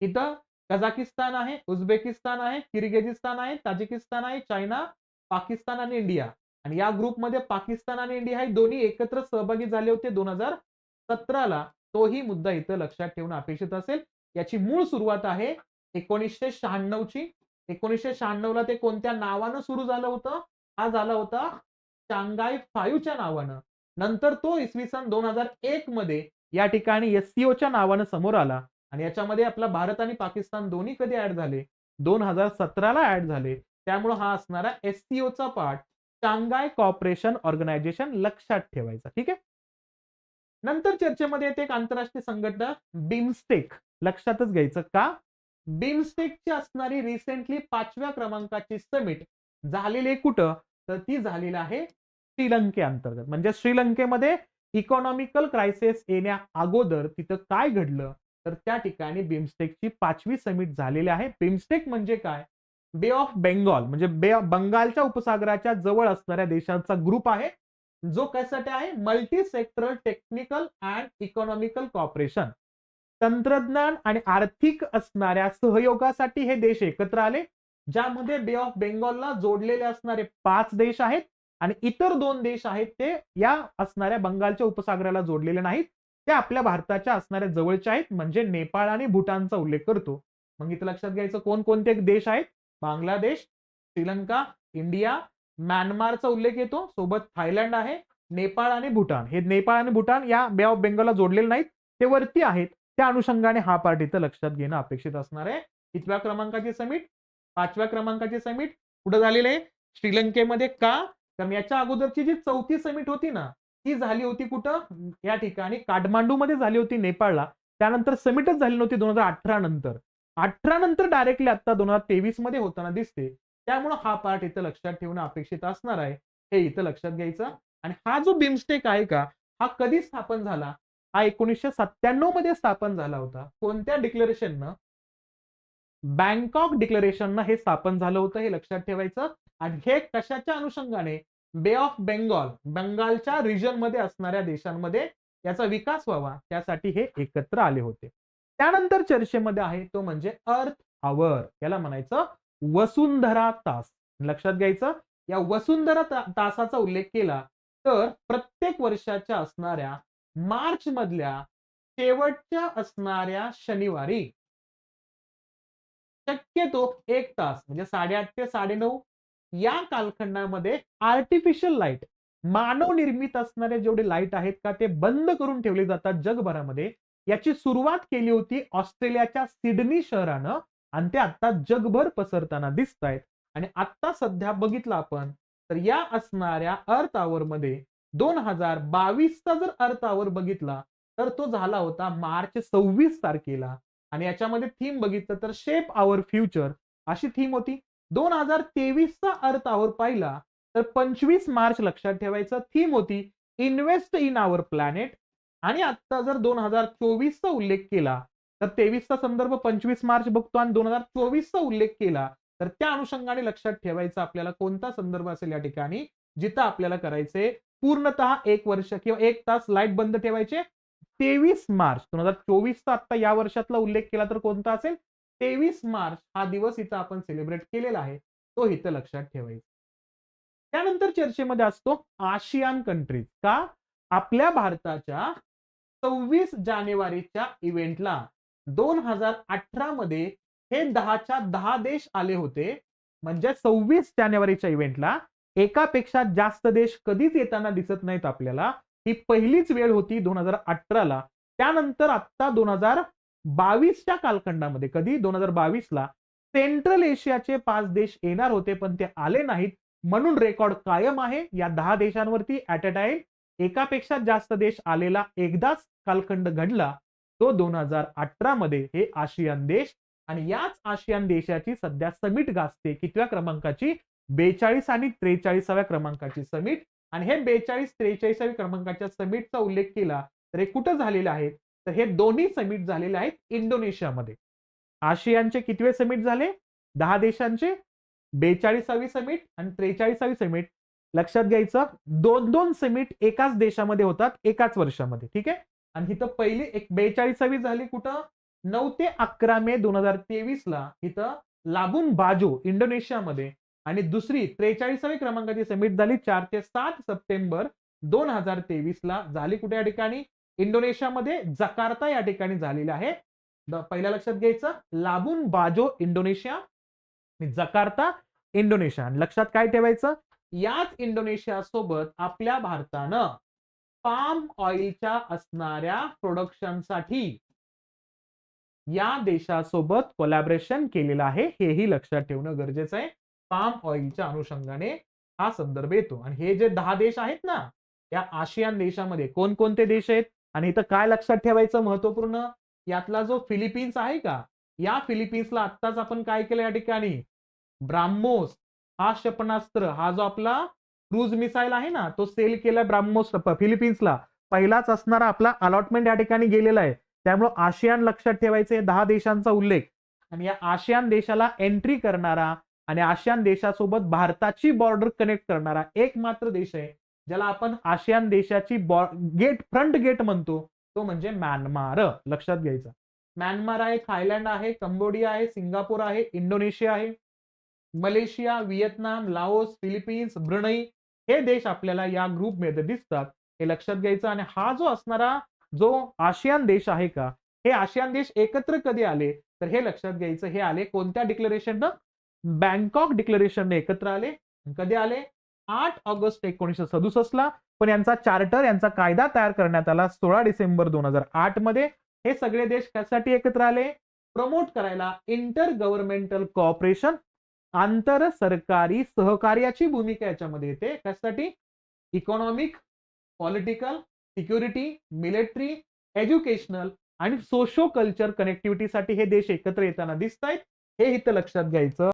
इथं कझाकिस्तान आहे, उझबेकिस्तान आहे, किर्गिझिस्तान आहे, ताजिकिस्तान आहे, चायना, पाकिस्तान आणि इंडिया. आणि या ग्रुपमध्ये पाकिस्तान आणि इंडिया हे दोन्ही एकत्र सहभागी झाले होते 2017ला. तोही मुद्दा इथं लक्षात ठेवणं अपेक्षित असेल. याची मूळ सुरुवात आहे 1996 ची. 1996ला ते कोणत्या नावानं सुरू झालं होतं, हा झाला होता शांघाय 5च्या नावानं. नंतर तो इसवी सन 2001 मध्ये या ठिकाणी SCOच्या नावानं समोर आला. आणि याच्यामध्ये आपला भारत आणि पाकिस्तान दोन्ही कधी ऍड झाले, 2017ला ऍड झाले. त्यामुळे हा असणारा SCOचा पार्ट शांघाय कॉर्पोरेशन ऑर्गनायझेशन लक्षात ठेवायचा. ठीक आहे. नंतर चर्चेमध्ये येते एक आंतरराष्ट्रीय संघटना बिमस्टेक. लक्षातच घ्यायचं का, बिमस्टेकची असणारी रिसेंटली 5व्या क्रमांकाची समिट झालेली आहे कुठं, तर ती झालेली आहे श्रीलंके अंतर्गत. म्हणजे श्रीलंकेमध्ये इकॉनॉमिकल क्रायसिस येण्या अगोदर तिथं काय घडलं, तर त्या ठिकाणी बिमस्टेकची 5वी समिट झालेली आहे. बिमस्टेक म्हणजे काय, बे ऑफ बेंगॉल म्हणजे बंगालच्या उपसागराच्या जवळ असणाऱ्या देशांचा ग्रुप आहे, जो कशासाठी आहे, multi sectoral technical and economical corporation. तंत्रज्ञान आणि आर्थिक असणाऱ्या सहयोगासाठी हे देश एकत्र आले, ज्यामध्ये बे ऑफ बेंगॉलला जोडलेले असणारे 5 देश आहेत. आणि इतर 2 देश आहेत ते या असणाऱ्या बंगालच्या उपसागराला जोडलेले नाहीत, ते आपल्या भारताच्या असणाऱ्या जवळचे आहेत, म्हणजे नेपाळ आणि भूटानचा उल्लेख करतो. मग इथं लक्षात घ्यायचं कोणकोणते देश आहेत, बांगलादेश, श्रीलंका, इंडिया, म्यानमारचा उल्लेख येतो, सोबत थायलंड आहे, नेपाळ आणि भूटान. हे नेपाळ आणि भूटान या बे ऑफ बेंगॉलला जोडलेले नाहीत, ते वरती आहेत. त्या अनुषंगाने हा पार्ट इथं लक्षात घेणं अपेक्षित असणार आहे. कितव्या क्रमांकाची समिट? 5व्या क्रमांकाची समिट कुठं झालेली आहे? श्रीलंकेमध्ये. का? कारण याच्या अगोदरची जी 4थी समिट होती ना, ती झाली होती कुठं? या ठिकाणी काठमांडूमध्ये झाली होती नेपाळला. त्यानंतर समिटच झाली नव्हती 2018 नंतर. 18 नंतर डायरेक्टली आता 2023 मध्ये होताना दिसते. त्यामुळे हा पार्ट इथं लक्षात ठेवणं अपेक्षित असणार आहे. हे इथं लक्षात घ्यायचं. आणि हा जो बिमस्टेक आहे का, हा कधी स्थापन झाला? हा 1997 मध्ये स्थापन झाला होता. कोणत्या डिक्लेरेशननं? बँकॉक डिक्लेरेशननं हे स्थापन झालं होतं, हे लक्षात ठेवायचं. आणि हे कशाच्या अनुषंगाने? बे ऑफ बेंगॉल, बंगालच्या रिजन मध्ये असणाऱ्या देशांमध्ये याचा विकास व्हावा त्यासाठी हे एकत्र आले होते. त्यानंतर चर्चेमध्ये आहे तो म्हणजे अर्थ आवर, याला म्हणायचं वसुंधरा तास. लक्षात घ्यायचं, या वसुंधरा तासाचा उल्लेख केला तर प्रत्येक वर्षाच्या असणाऱ्या मार्च मधल्या शेवटच्या असणाऱ्या शनिवारी शक्यतो 1 तास म्हणजे 8:30 ते 9:30 या कालखंडामध्ये आर्टिफिशियल लाईट, मानव निर्मित असणारे जेवढे लाईट आहेत का ते बंद करून ठेवले जातात जगभरामध्ये. याची सुरुवात केली होती ऑस्ट्रेलियाच्या सिडनी शहरानं आणि ते आता जगभर पसरताना दिसत आहेत. आणि आता सध्या बघितलं आपण तर या असणाऱ्या अर्थ आवर मध्ये 2022चा जर अर्थ आवर बघितला तर तो झाला होता मार्च 26 तारखेला. आणि याच्यामध्ये थीम बघितलं तर शेप आवर फ्युचर अशी थीम होती. 2023चा अर्थ आवर पाहिला तर 25 मार्च लक्षात ठेवायचं, थीम होती इन्व्हेस्ट इन आवर प्लॅनेट. आणि आता जर 2024चा उल्लेख केला तर 23चा संदर्भ 25 मार्च बघतो आणि 2024चा उल्लेख केला तर त्या अनुषंगाने लक्षात ठेवायचं आपल्याला कोणता संदर्भ असेल या ठिकाणी, जिथं आपल्याला करायचे पूर्णतः 1 वर्ष किंवा 1 तास लाईट बंद ठेवायचे. 23 मार्च 2024चा आता या वर्षातला उल्लेख केला तर कोणता असेल? 23 मार्च हा दिवस इथं आपण सेलिब्रेट केलेला आहे, तो इथं लक्षात ठेवायचा. त्यानंतर चर्चेमध्ये असतो आशियान कंट्रीज. का? आपल्या भारताच्या 26 जानेवारीच्या इव्हेंटला 2018 मध्ये हे 10च्या 10 देश आले होते. म्हणजे 26 जानेवारीच्या इव्हेंटला एकापेक्षा जास्त देश कधीच येताना दिसत नाहीत आपल्याला. ही पहिलीच वेळ होती 2018ला. त्यानंतर आता 2022च्या कालखंडामध्ये कधी 2022ला सेंट्रल एशियाचे 5 देश येणार होते पण ते आले नाहीत. म्हणून रेकॉर्ड कायम आहे या 10 देशांवरती ऍट अ टाइम एकापेक्षा जास्त देश आलेला एकदाच कालखंड घडला, तो 2018 मध्ये हे आशियान देश. आणि याच आशियान देशाची सध्या समिट गाजते. कितव्या क्रमांकाची? 42 आणि 43व्या क्रमांकाची समिट. आणि हे 42-43व्या क्रमांकाच्या समिटचा उल्लेख केला तर हे कुठं झालेले आहेत? तर हे दोन्ही समिट झालेले आहेत इंडोनेशियामध्ये. आशियानचे कितवे समिट झाले? 10 देशांचे 42वी समिट आणि 43वी समिट. लक्षात घ्यायचं, 2-2 समिट एकाच देशामध्ये होतात एकाच वर्षामध्ये. ठीक आहे. आणि इथं पहिली 42वी झाली कुठं? 9 ते 11 मे 2023ला इथं लाबून बाजो इंडोनेशियामध्ये. आणि दुसरी 43व्या क्रमांकाची समिट झाली 4 ते 7 सप्टेंबर 2023ला झाली कुठे या ठिकाणी? इंडोनेशियामध्ये जकार्ता या ठिकाणी झालेली आहे. पहिल्या लक्षात घ्यायचं, लाबून बाजो इंडोनेशिया, जकार्ता इंडोनेशिया. लक्षात काय ठेवायचं? याच इंडोनेशिया सोबत आपल्या भारतानं पाम ऑइलच्या असणाऱ्या प्रोडक्शनसाठी या देशासोबत कोलॅबरेशन केलेलं आहे, हेही लक्षात ठेवणं गरजेचं आहे. पाम ऑइलच्या अनुषंगाने हा संदर्भ येतो. आणि हे जे 10 देश आहेत ना, या आशियान देशामध्ये कोणकोणते देश आहेत आणि इथं काय लक्षात ठेवायचं महत्वपूर्ण? यातला जो फिलिपिन्स आहे का, या फिलिपिन्सला आत्ताच आपण काय केलं या ठिकाणी? ब्राह्मोस हा क्षेपणास्त्र, हा जो आपला क्रूज मिसाईल आहे ना, तो सेल केलाय ब्राह्मोस फिलिपिन्सला. पहिलाच असणारा आपला अलॉटमेंट या ठिकाणी गेलेला आहे. त्यामुळे आशियान लक्षात ठेवायचे 10 देशांचा उल्लेख. आणि या आशियान देशाला एंट्री करणारा आणि आशियान देशासोबत भारताची बॉर्डर कनेक्ट करणारा एकमात्र देश आहे ज्याला आपण आशियान देशाची फ्रंट गेट म्हणतो, तो म्हणजे म्यानमार. लक्षात घ्यायचा. म्यानमार आहे, थायलंड आहे, कंबोडिया आहे, सिंगापूर आहे, इंडोनेशिया आहे, Malaysia, Vietnam, Laos, Philippines, Brunei हे देश आपल्याला या ग्रुपमध्ये दिसतात. हे लक्षात घ्यायचं. आणि हा जो असणारा जो आशियान देश आहे का, हे आशियान देश एकत्र कधी आले तर हे लक्षात घ्यायचं, हे आले कोणत्या डिक्लेरेशननं? बँकॉक डिक्लेरेशनने एकत्र आले. कधी आले? 8 ऑगस्ट 1967ला पण यांचा चार्टर, यांचा कायदा तयार करण्यात आला 16 डिसेंबर 2008 मध्ये. हे सगळे देश कशासाठी एकत्र आले? प्रमोट करायला इंटर गव्हर्नमेंटल कॉपरेशन, आंतर सरकारी सहकार्याची भूमिका याच्यामध्ये येते. कशासाठी? Economic, political, security, military, educational आणि सोशो कल्चर कनेक्टिव्हिटीसाठी हे देश एकत्र येताना दिसत आहेत. हे इथं लक्षात घ्यायचं